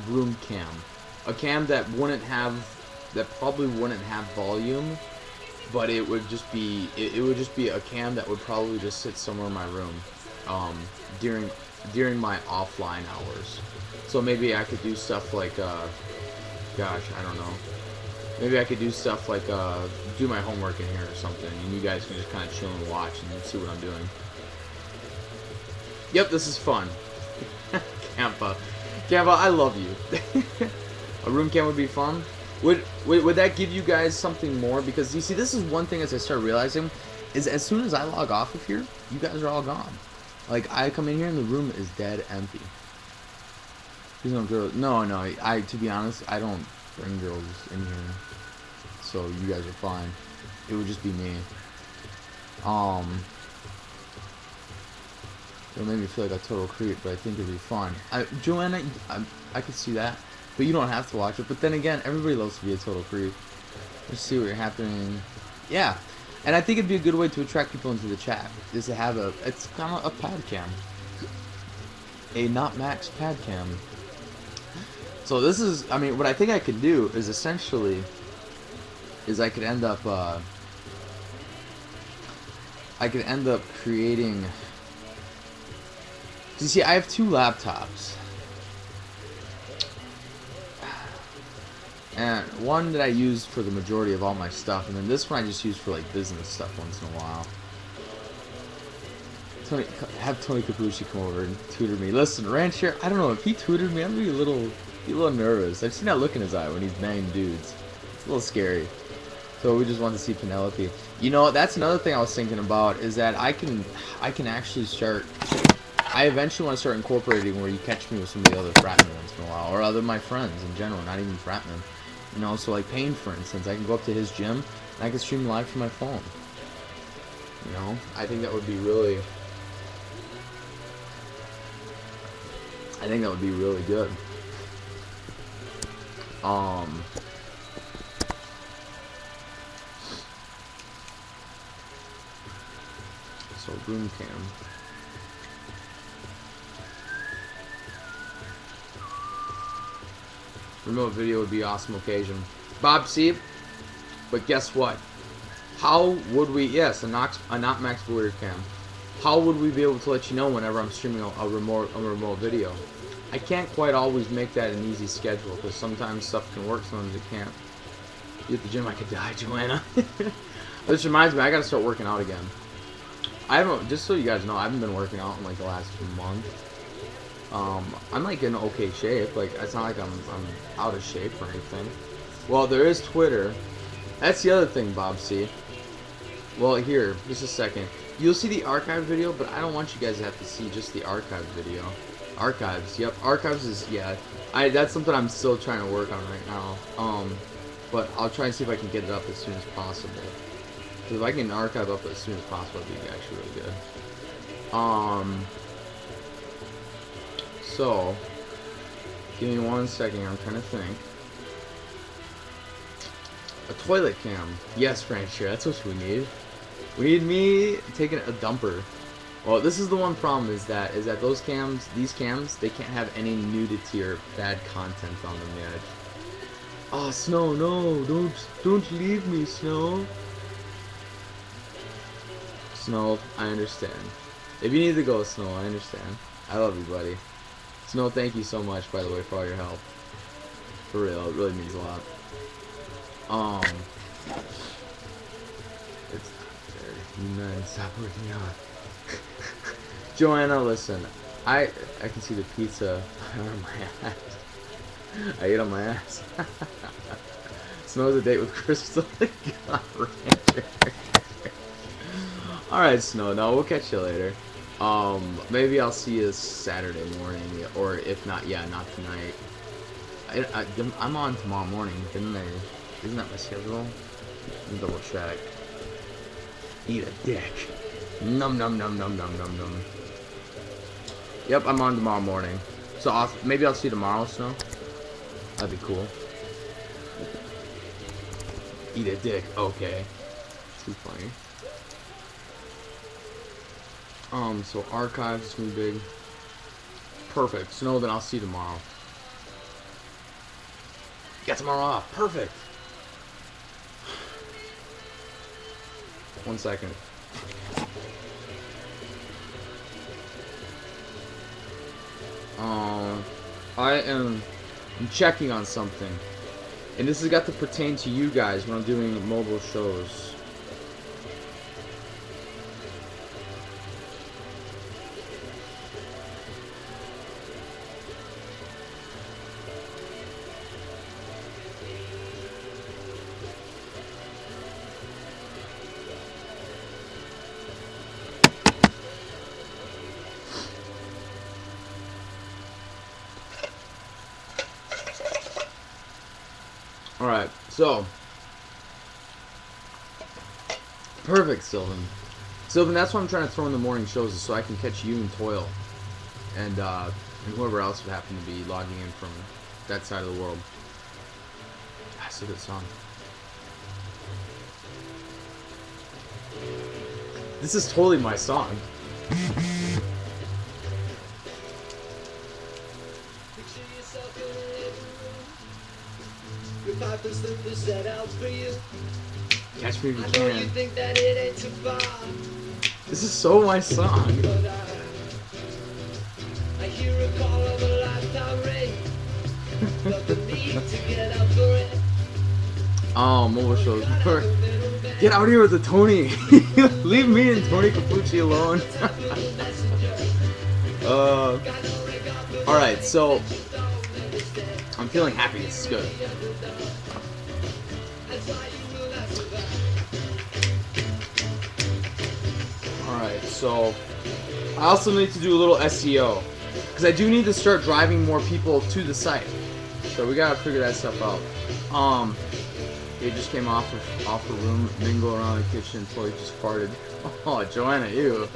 room cam? A cam that probably wouldn't have volume, but it would just be a cam that would probably just sit somewhere in my room during my offline hours. So maybe I could do stuff like gosh, I don't know. Maybe I could do stuff like do my homework in here or something, and you guys can just kind of chill and watch and see what I'm doing. Yep, this is fun. Campa, I love you. A room cam would be fun. Would that give you guys something more? Because you see, this is one thing as I start realizing is as soon as I log off of here, you guys are all gone. Like I come in here and the room is dead empty. There's no girls. No. To be honest, I don't bring girls in here, so you guys are fine. It would just be me. It'll make me feel like a total creep, but I think it'd be fun. Joanna, I could see that, but you don't have to watch it. But then again, everybody loves to be a total creep. Let's see what's happening. Yeah, and I think it'd be a good way to attract people into the chat is to have it's kind of a pad cam, a not max pad cam. So this is, I mean, what I think I could do is essentially, I could end up creating. You see, I have two laptops, and one that I use for the majority of all my stuff, and then this one I just use for like business stuff once in a while. Have Tony Capucci come over and tutor me. Listen, Rancher, I don't know if he tutored me, I'm gonna be a little nervous. I've seen that look in his eye when he's banging dudes. It's a little scary. So we just want to see Penelope. You know, that's another thing I was thinking about is that I can actually start. I eventually want to start incorporating where you catch me with some of the other fratmen once in a while, or other my friends in general, not even fratmen. You know, so like Payne, for instance, I can go up to his gym and I can stream live from my phone. You know, I think that would be really. I think that would be really good. So room cam. Remote video would be awesome occasion. Bob C. But guess what? How would we? Yes, a not max warrior cam. How would we be able to let you know whenever I'm streaming a remote video? I can't quite always make that an easy schedule because sometimes stuff can work, sometimes it can't. You at the gym, I could die, Joanna. This reminds me, I gotta start working out again. I haven't, just so you guys know, I haven't been working out in like the last month. I'm like in okay shape. Like it's not like I'm out of shape or anything. Well, there is Twitter. That's the other thing, Bob C. Well, here, just a second. You'll see the archive video, but I don't want you guys to have to see just the archive video. Archives, yep. Archives is, yeah. That's something I'm still trying to work on right now. But I'll try and see if I can get it up as soon as possible. Because if I can archive up as soon as possible, it'd be actually really good. So, give me 1 second. I'm trying to think. A toilet cam. Yes, Francia, that's what we need. We need me taking a dumper. Well, this is the one problem is that those cams, these cams, they can't have any nudity or bad content on them yet. Oh, Snow, no, don't leave me, Snow. Snow, I understand. If you need to go, Snow, I understand. I love you, buddy. Snow, thank you so much, by the way, for all your help. For real, it really means a lot. It's you man, stop working out. Joanna, listen, I can see the pizza on my ass. I ate on my ass. Snow's a date with Crystal. God, Ranger. Alright, Snow, no, we'll catch you later. Maybe I'll see you Saturday morning, or if not, yeah, not tonight. I'm on tomorrow morning, isn't that my schedule? Let me double check. Eat a dick. Num num num num num num num. Yep, I'm on tomorrow morning. So maybe I'll see you tomorrow, Snow. That'd be cool. Eat a dick. Okay. Too funny. So archives is gonna be big. Perfect. Snow, then I'll see you tomorrow. Got tomorrow off. Perfect. 1 second. I'm checking on something, and this has got to pertain to you guys when I'm doing mobile shows. Alright, so perfect, Sylvan. Sylvan, that's what I'm trying to throw in the morning shows, is so I can catch you and Toil and whoever else would happen to be logging in from that side of the world. That's a good song. This is totally my song. Catch me if you can. This is so my song. Oh, mobile shows. Get out here with the Tony. Leave me and Tony Capucci alone. Alright, so I'm feeling happy. This is good. Alright, so I also need to do a little SEO, because I do need to start driving more people to the site. So we gotta figure that stuff out. He just came off a room, mingle around the kitchen until he just farted. Oh, Joanna, ew.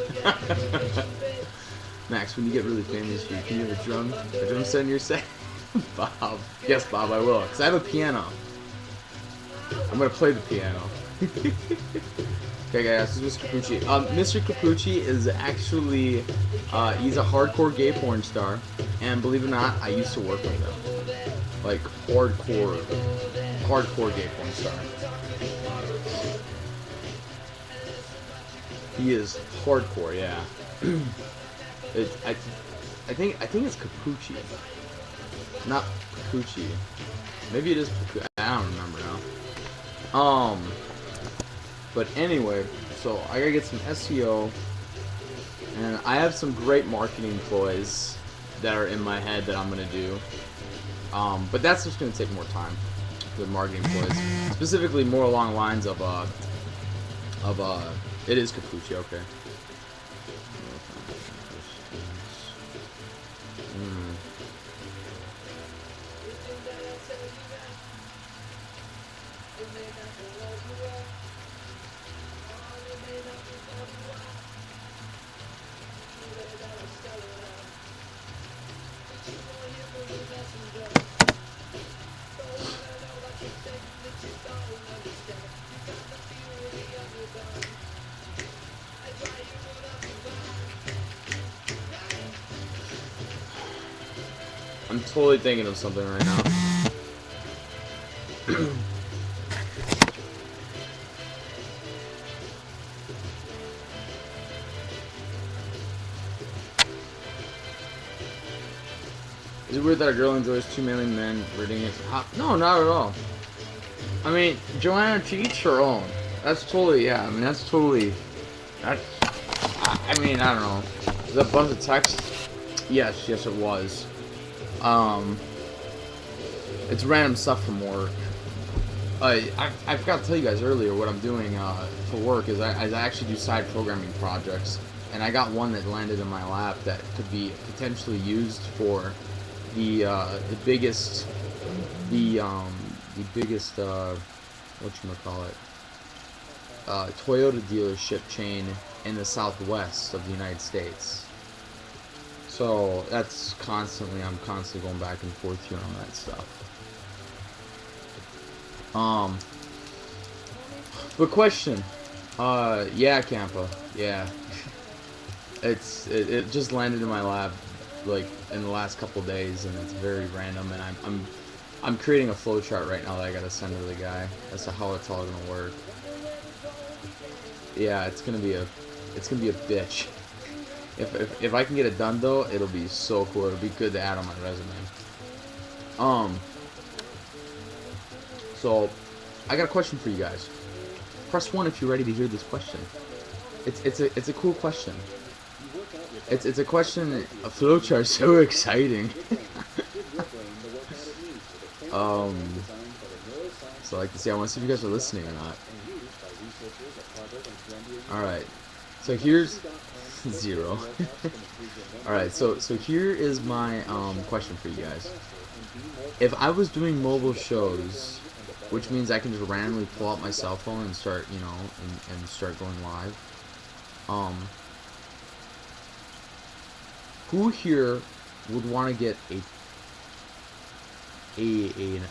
Max, when you get really famous, can you have a drum set in your set? Bob. Yes, Bob, I will. Because I have a piano. I'm going to play the piano. Okay, guys, this is Mr. Capucci. Mr. Capucci is actually, he's a hardcore gay porn star. And believe it or not, I used to work with him. Like, hardcore gay porn star. He is hardcore, yeah. I think it's Capucci, not Capucci. Maybe it is. I don't remember now. But anyway, so I gotta get some SEO.
And I have some great marketing ploys that are in my head that I'm gonna do. But that's just gonna take more time. The marketing ploys, specifically more along the lines of it is Capucci, okay. Mm. I'm totally thinking of something right now. Is it weird that a girl enjoys 2 million men reading it? No, not at all. I mean, Joanna, to each her own. That's totally, yeah, I mean, that's totally, that's, I mean, I don't know. Is that a bunch of text? Yes, yes it was. It's random stuff from work. I forgot to tell you guys earlier what I'm doing for work is I actually do side programming projects, and I got one that landed in my lap that could be potentially used for the biggest whatchamacallit, Toyota dealership chain in the southwest of the United States. So that's I'm constantly going back and forth here on that stuff. But question, yeah, Campa, yeah, it just landed in my lap like in the last couple days, and it's very random, and I'm creating a flowchart right now that I gotta send to the guy as to how it's all gonna work. Yeah, it's gonna be a bitch. If I can get it done though, it'll be so cool. It'll be good to add on my resume. So I got a question for you guys. Press 1 if you're ready to hear this question. It's a cool question. It's a question. A flowchart so exciting. So I like to see. I want to see if you guys are listening or not. All right. So here's 0. All right. So here is my question for you guys. If I was doing mobile shows, which means I can just randomly pull out my cell phone and start, and start going live. Who here would want to get an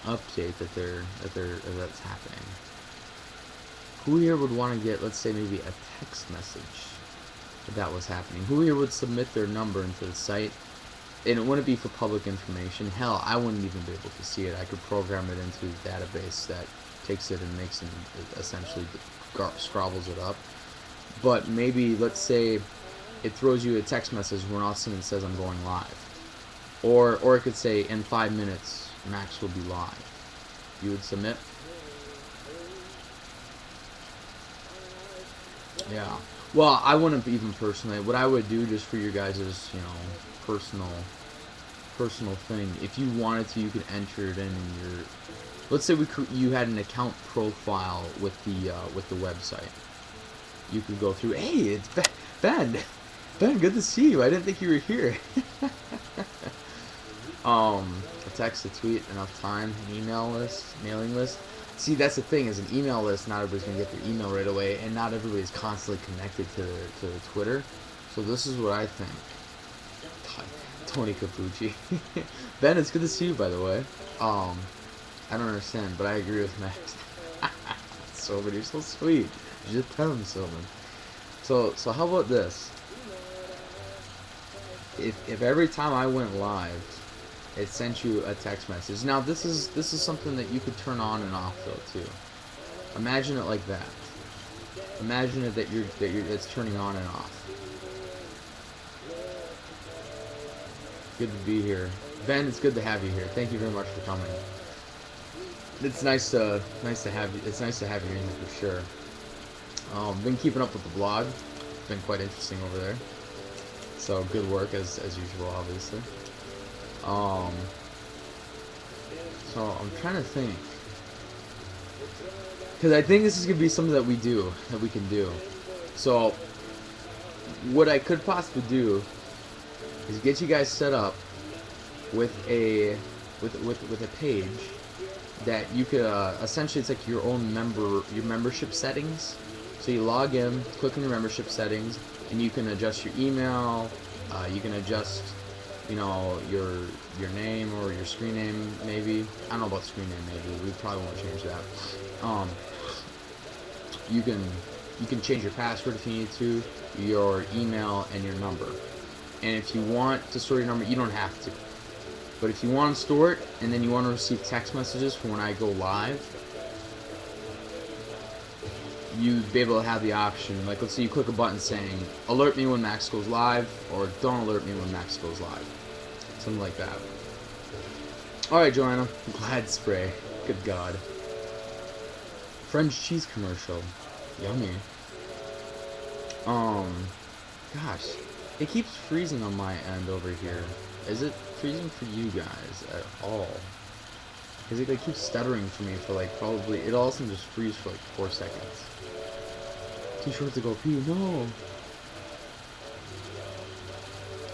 update that's happening? Who here would want to get, let's say, maybe a text message that was happening? Who here would submit their number into the site? And it wouldn't be for public information. Hell, I wouldn't even be able to see it. I could program it into a database that takes it and makes it, essentially scrabbles it up. But maybe, let's say, it throws you a text message when all of a sudden it says I'm going live. Or it could say, in 5 minutes, Max will be live. You would submit? Yeah. Well, I wouldn't even personally. What I would do just for you guys is, personal thing. If you wanted to, you could enter it in your. Let's say you had an account profile with the website. You could go through. Hey, it's Ben. Ben, good to see you. I didn't think you were here. A text, a tweet, enough time, an email list, mailing list. See, that's the thing, is an email list, not everybody's going to get their email right away, and not everybody's constantly connected to Twitter. So this is what I think. Tony Capucci. Ben, it's good to see you, by the way. I don't understand, but I agree with Max. Sylvan, you're so sweet. You just tell him, Sylvan. So how about this? If every time I went live, it sent you a text message. Now this is something that you could turn on and off though too. Imagine it like that. Imagine it that it's turning on and off. Good to be here, Ben. It's good to have you here. Thank you very much for coming. It's nice to have you. It's nice to have you in here for sure. Been keeping up with the blog. It's been quite interesting over there. So good work as usual, obviously. Um, so I'm trying to think, because I think this is gonna be something that we can do. So what I could possibly do is get you guys set up with a with a page that you could essentially, it's like your own membership settings. So you log in, click on your membership settings, and you can adjust your email. You can adjust, you know, your name or your screen name maybe. I don't know about screen name maybe. We probably won't change that. You can change your password if you need to, your email, and your number. And if you want to store your number, you don't have to. But if you want to store it, and then you want to receive text messages for when I go live, you'd be able to have the option. Like, let's say you click a button saying, alert me when Max goes live, or don't alert me when Max goes live. Something like that. Alright, Joanna. Glad spray. Good God. French cheese commercial. Yummy. Gosh. It keeps freezing on my end over here. Is it freezing for you guys at all? Because it like, keeps stuttering for me for like probably... It all of a sudden just freezes for like 4 seconds. Too short to go pee. No!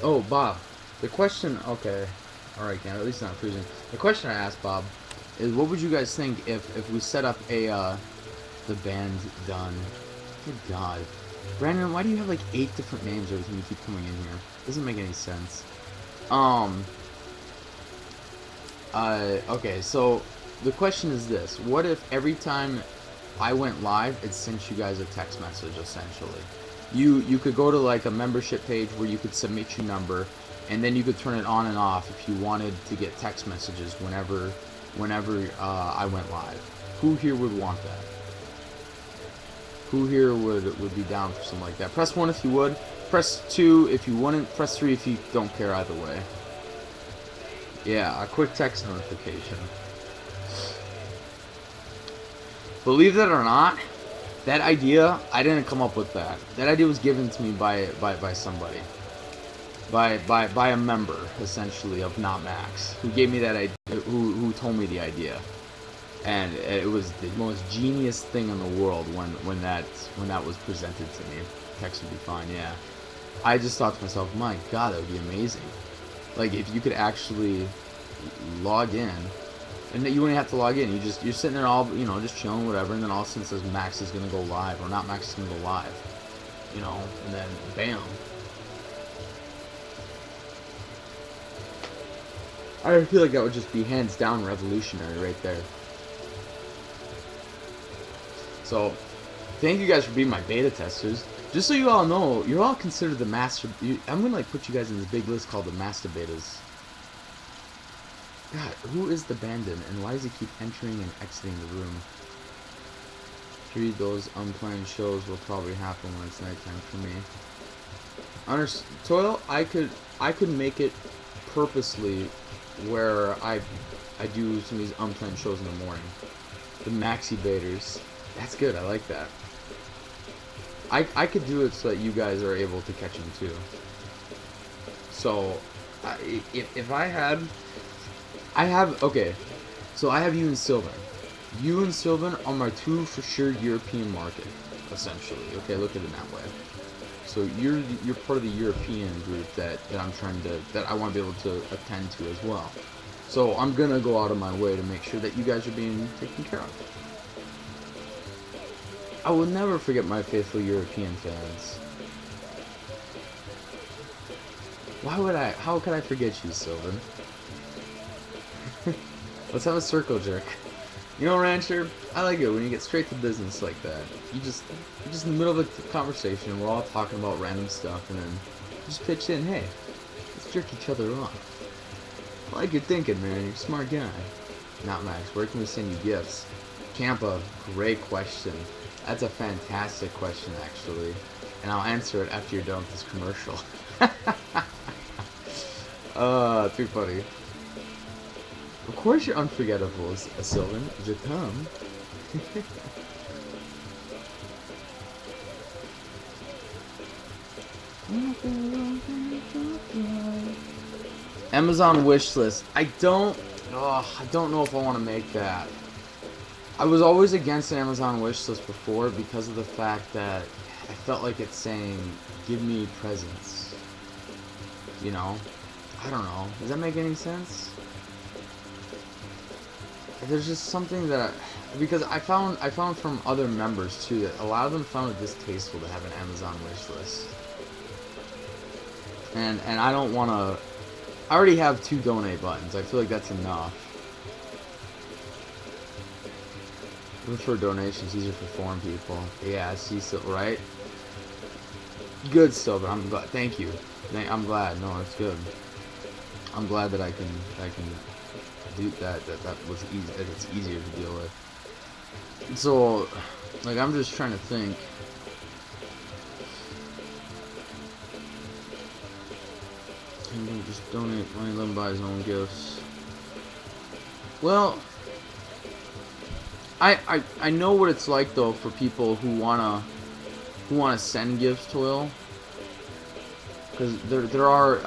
Oh, Bob. The question... Okay. Alright, at least not freezing. The question I asked Bob is, what would you guys think if we set up a, the band done? Good God. Brandon, why do you have like 8 different names every time you keep coming in here? Doesn't make any sense. Okay, so the question is this. What if every time I went live, it sent you guys a text message, essentially? You could go to like a membership page where you could submit your number, and then you could turn it on and off if you wanted to get text messages whenever I went live. Who here would want that? Who here would be down for something like that? Press 1 if you would. Press 2 if you wouldn't. Press 3 if you don't care either way. Yeah, a quick text notification. Believe that or not, that idea, I didn't come up with that. That idea was given to me by somebody. By a member, essentially, of Not Max, who gave me that idea, who told me the idea. And it was the most genius thing in the world when that was presented to me. Text would be fine, yeah. I just thought to myself, my God, that would be amazing. Like, if you could actually log in, and you wouldn't have to log in. You're sitting there all, you know, just chilling, whatever, and then all of a sudden it says Max is gonna go live, or Not Max is gonna go live, you know, and then bam. I feel like that would just be hands down revolutionary right there. So, thank you guys for being my beta testers. Just so you all know, you're all considered the master. I'm gonna like put you guys in this big list called the master betas. God, who is the bandit, and why does he keep entering and exiting the room? 3, those unplanned shows will probably happen when it's nighttime for me. Toil, I could make it purposely where I do some of these unplanned shows in the morning. The maxi baiters. That's good, I like that. I could do it so that you guys are able to catch them too. So, if I have, okay, so I have you and Sylvan. You and Sylvan are my 2 for sure European market, essentially. Okay, look at it that way. So you're part of the European group that I'm trying to, that I want to be able to attend to as well. So I'm gonna go out of my way to make sure that you guys are being taken care of. I will never forget my faithful European fans. Why would I? How could I forget you, Sylvan? Let's have a circle jerk. You know, Rancher, I like it when you get straight to business like that. You're just in the middle of a conversation, and we're all talking about random stuff, and then you just pitch in, hey, let's jerk each other off. I like your thinking, man. You're a smart guy. Not Max. Where can we send you gifts? Campa, great question. That's a fantastic question, actually. And I'll answer it after you're done with this commercial. Too funny. Of course you're unforgettable, Sylvan. Je t'aime. Amazon wish list. I don't know if I want to make that. I was always against an Amazon wish list before because of the fact that I felt like it's saying, give me presents. You know? I don't know. Does that make any sense? There's just something that because I found from other members too that a lot of them found it distasteful to have an Amazon wish list. And I don't want to. I already have 2 donate buttons. I feel like that's enough. For donations, easier for foreign people. Yeah, I see. So right. Good still, but I'm glad. Thank you. I'm glad. No, it's good. I'm glad that I can do that. That was easy. That it's easier to deal with. So, like, I'm just trying to think. Just donate money, let him buy his own gifts. Well, I know what it's like though for people who wanna send gifts to Will, because there are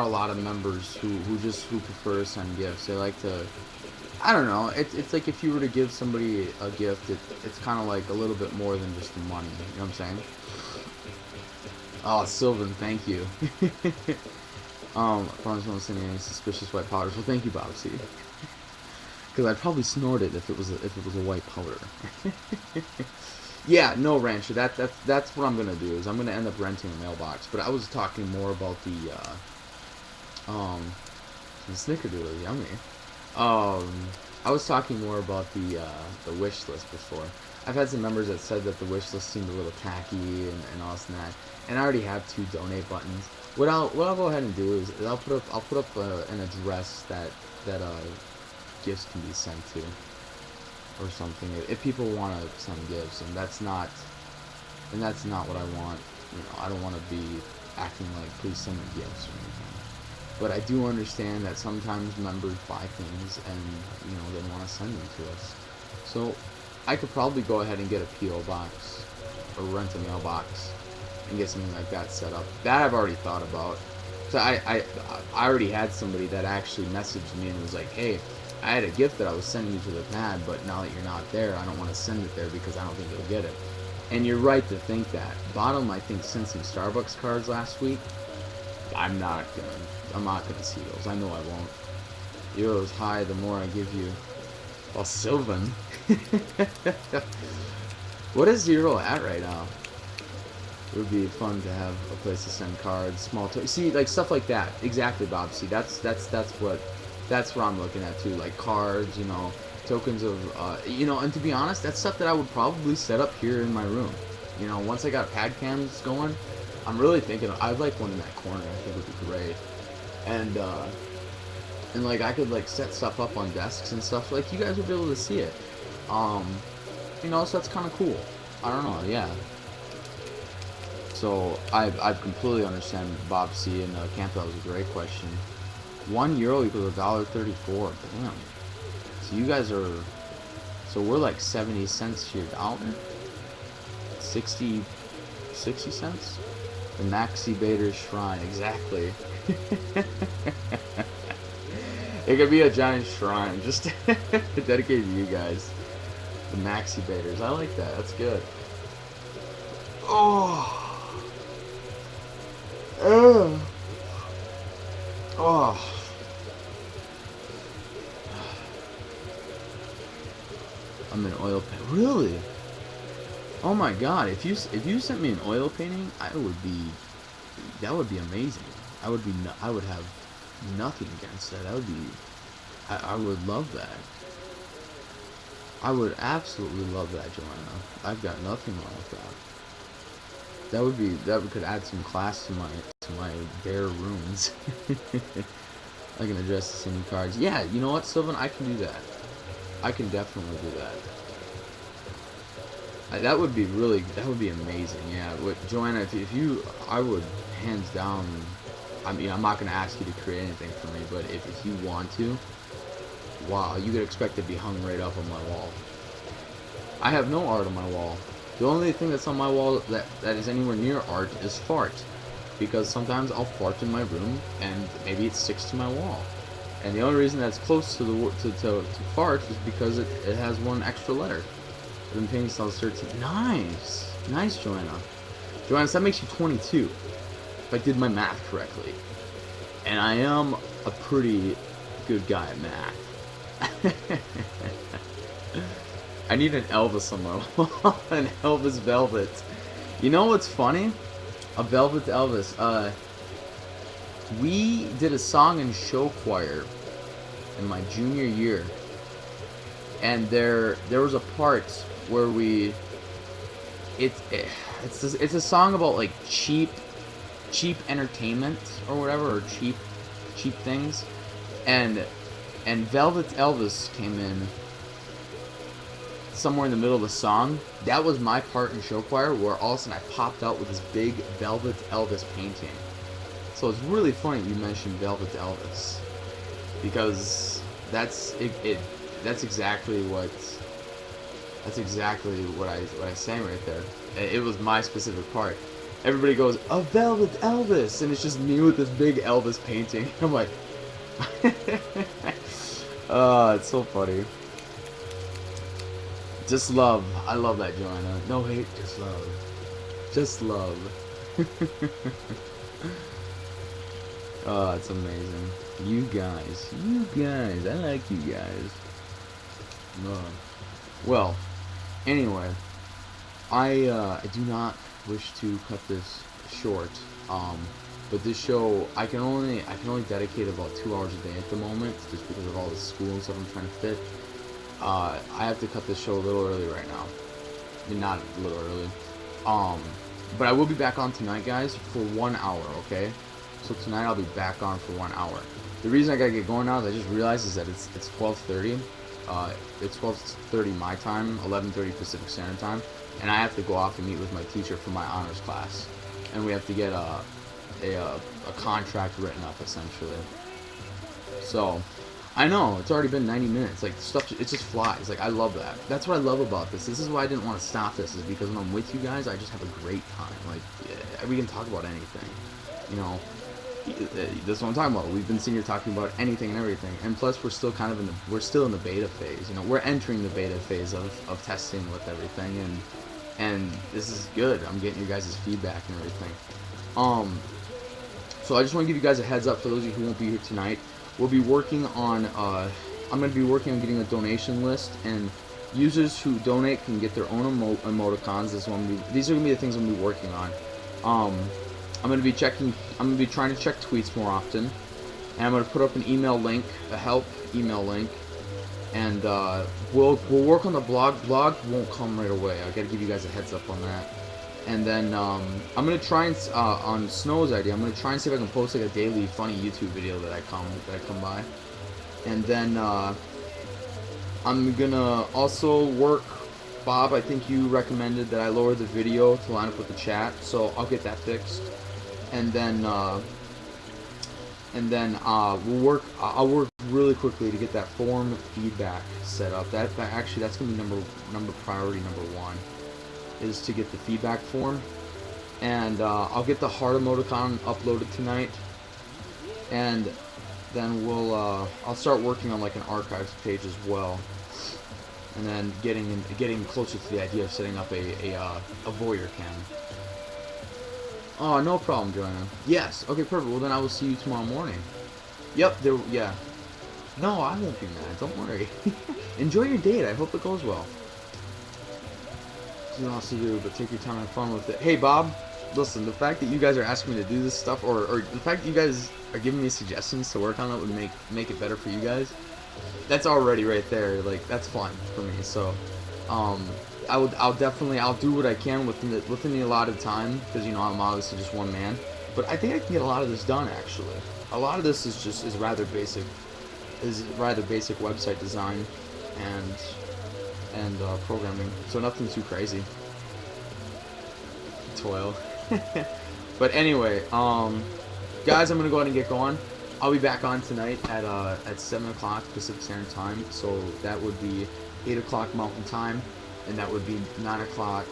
a lot of members who prefer to send gifts. They like to. I don't know. It's like if you were to give somebody a gift, it's kind of like a little bit more than just the money. You know what I'm saying? Oh, Sylvan, thank you. I promise I won't send you any suspicious white powders. Well, thank you, Bobsy. Because I'd probably snort it if it was a white powder. Yeah, no, Rancher. That's what I'm gonna do. Is I'm gonna end up renting a mailbox. But I was talking more about the Snickerdoodle, yummy. I was talking more about the wish list before. I've had some members that said that the wish list seemed a little tacky and all this and that. And I already have 2 donate buttons. What I'll go ahead and do is I'll put up an address that gifts can be sent to, or something, if people want to send gifts, and that's not what I want. You know, I don't want to be acting like please send me gifts or anything. But I do understand that sometimes members buy things and you know they want to send them to us. So I could probably go ahead and get a PO box or rent a mailbox and get something like that set up. That I've already thought about. So I already had somebody that actually messaged me and was like, hey, I had a gift that I was sending you to the pad, but now that you're not there, I don't want to send it there because I don't think you'll get it. And you're right to think that. Bottom, I think, sent some Starbucks cards last week. I'm not gonna see those. I know I won't. Euros high, the more I give you. Well, Sylvan. What is Euro at right now? It would be fun to have a place to send cards, small see, like stuff like that. Exactly, Bob. See, that's what I'm looking at too, like cards, you know, tokens of, you know, and to be honest, that's stuff that I would probably set up here in my room. You know, once I got pad cams going, I'm really thinking I'd like one in that corner. I think would be great, and like I could like set stuff up on desks and stuff. Like you guys would be able to see it. You know, so that's kind of cool. I don't know, yeah. So I completely understand Bob C and Camp. That was a great question. €1 equals $1.34. Damn. So you guys are. So we're like 70 cents to your dollar. 60 cents. The Maxi Bader Shrine, exactly. It could be a giant shrine, just dedicated to you guys. The Maxi Baders, I like that. That's good. Oh. Oh. I'm an oil painting. Really? Oh my god! If you sent me an oil painting, that would be amazing. I would have nothing against that. That would be. I would love that. I would absolutely love that, Joanna. I've got nothing wrong with that. That could add some class to my bare rooms. I can address the same cards. Yeah, you know what, Sylvan? I can do that. I can definitely do that. That would be amazing. Yeah, Joanna, if you, I would hands down. I mean, I'm not gonna ask you to create anything for me, but if you want to, wow, you could expect it to be hung right up on my wall. I have no art on my wall. The only thing that's on my wall that is anywhere near art is fart. because sometimes I'll fart in my room and maybe it sticks to my wall. And the only reason that's close to the to fart is because it has one extra letter. I've been paying since 13. Nice, nice, Joanna. Joanna, so that makes you 22, if I did my math correctly. And I am a pretty good guy at math. I need an Elvis on my wall, an Elvis Velvet. You know what's funny? A Velvet Elvis. We did a song in show choir in my junior year, and there was a part where it's a song about like cheap entertainment or whatever, or cheap things, and Velvet Elvis came in somewhere in the middle of the song. That was my part in show choir, where all of a sudden I popped out with this big Velvet Elvis painting. So it's really funny you mentioned Velvet Elvis, because that's exactly what I sang right there. It was my specific part. Everybody goes, "A Velvet Elvis," and it's just me with this big Elvis painting. I'm like, oh, it's so funny. Just love. I love that, Joanna. No hate, just love. Just love. Oh, it's amazing. You guys. I like you guys. Well, anyway, I do not wish to cut this short. But this show, I can only dedicate about 2 hours a day at the moment, just because of all the school and stuff I'm trying to fit. I have to cut this show a little early right now. I mean, not a little early. But I will be back on tonight, guys, for 1 hour, okay? So tonight I'll be back on for 1 hour. The reason I gotta get going now is I just realized is that it's 12:30. It's 12:30 my time, 11:30 Pacific Standard Time, and I have to go off and meet with my teacher for my honors class, and we have to get a contract written up essentially. So I know it's already been 90 minutes. Like stuff, it just flies. Like I love that. That's what I love about this. This is why I didn't want to stop this. Is because when I'm with you guys, I just have a great time. Like yeah, we can talk about anything. You know, that's what I'm talking about. We've been sitting here talking about anything and everything. And plus, we're still kind of we're still in the beta phase. You know, we're entering the beta phase of testing with everything, and this is good. I'm getting your guys' feedback and everything. So I just want to give you guys a heads up for those of you who won't be here tonight. We'll be working on, I'm going to be working on getting a donation list, and users who donate can get their own emoticons. These are going to be the things I'm going to be working on. I'm going to be trying to check tweets more often, and I'm going to put up an email link, a help email link, and we'll work on the blog. Blog won't come right away. I got to give you guys a heads up on that. And then I'm gonna try and on Snow's idea, I'm gonna try and see if I can post like a daily funny YouTube video that I come by. And then I'm gonna also work. Bob, I think you recommended that I lower the video to line up with the chat, so I'll get that fixed. And then I'll work really quickly to get that form feedback set up. That's gonna be priority number 1. Is to get the feedback form, and I'll get the heart emoticon uploaded tonight, and then I'll start working on like an archives page as well, and then getting closer to the idea of setting up a voyeur cam. Oh, no problem, Joanna. Yes, okay, perfect. Well, then I will see you tomorrow morning. Yep, yeah. No, I won't be mad. Don't worry. Enjoy your date. I hope it goes well. Nothing else to do but take your time and have fun with it. Hey Bob, listen, the fact that you guys are asking me to do this stuff, or the fact that you guys are giving me suggestions to work on that would make it better for you guys, that's already right there. Like that's fun for me. So I'll definitely do what I can within the allotted time, because you know I'm obviously just one man, but I think I can get a lot of this done. Actually, a lot of this is rather basic website design and programming, so nothing too crazy. Toil. But anyway, guys, I'm gonna go ahead and get going. I'll be back on tonight at 7 o'clock Pacific Standard Time, so that would be 8 o'clock Mountain Time, and that would be 9 o'clock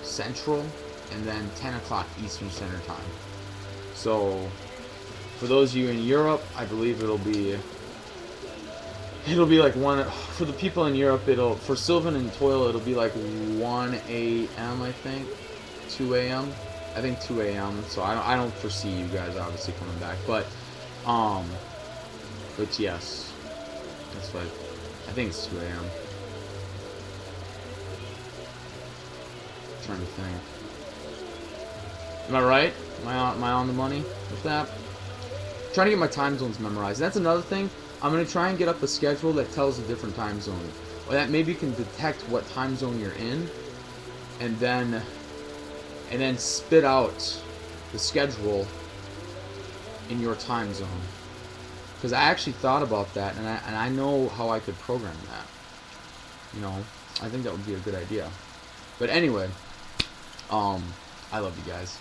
Central. and then 10 o'clock Eastern Standard Time. So, for those of you in Europe, I believe it'll be like for the people in Europe, for Sylvan and Toil, it'll be like 1 a.m. I think, 2 a.m. I think 2 a.m. So I don't foresee you guys obviously coming back, but yes, that's what I think it's 2 a.m. Trying to think. Am I right? Am I on the money with that? Trying to get my time zones memorized. That's another thing. I'm going to try and get up a schedule that tells a different time zone. Or that maybe can detect what time zone you're in. And then spit out the schedule in your time zone. Because I actually thought about that, and I know how I could program that. You know, I think that would be a good idea. But anyway, I love you guys.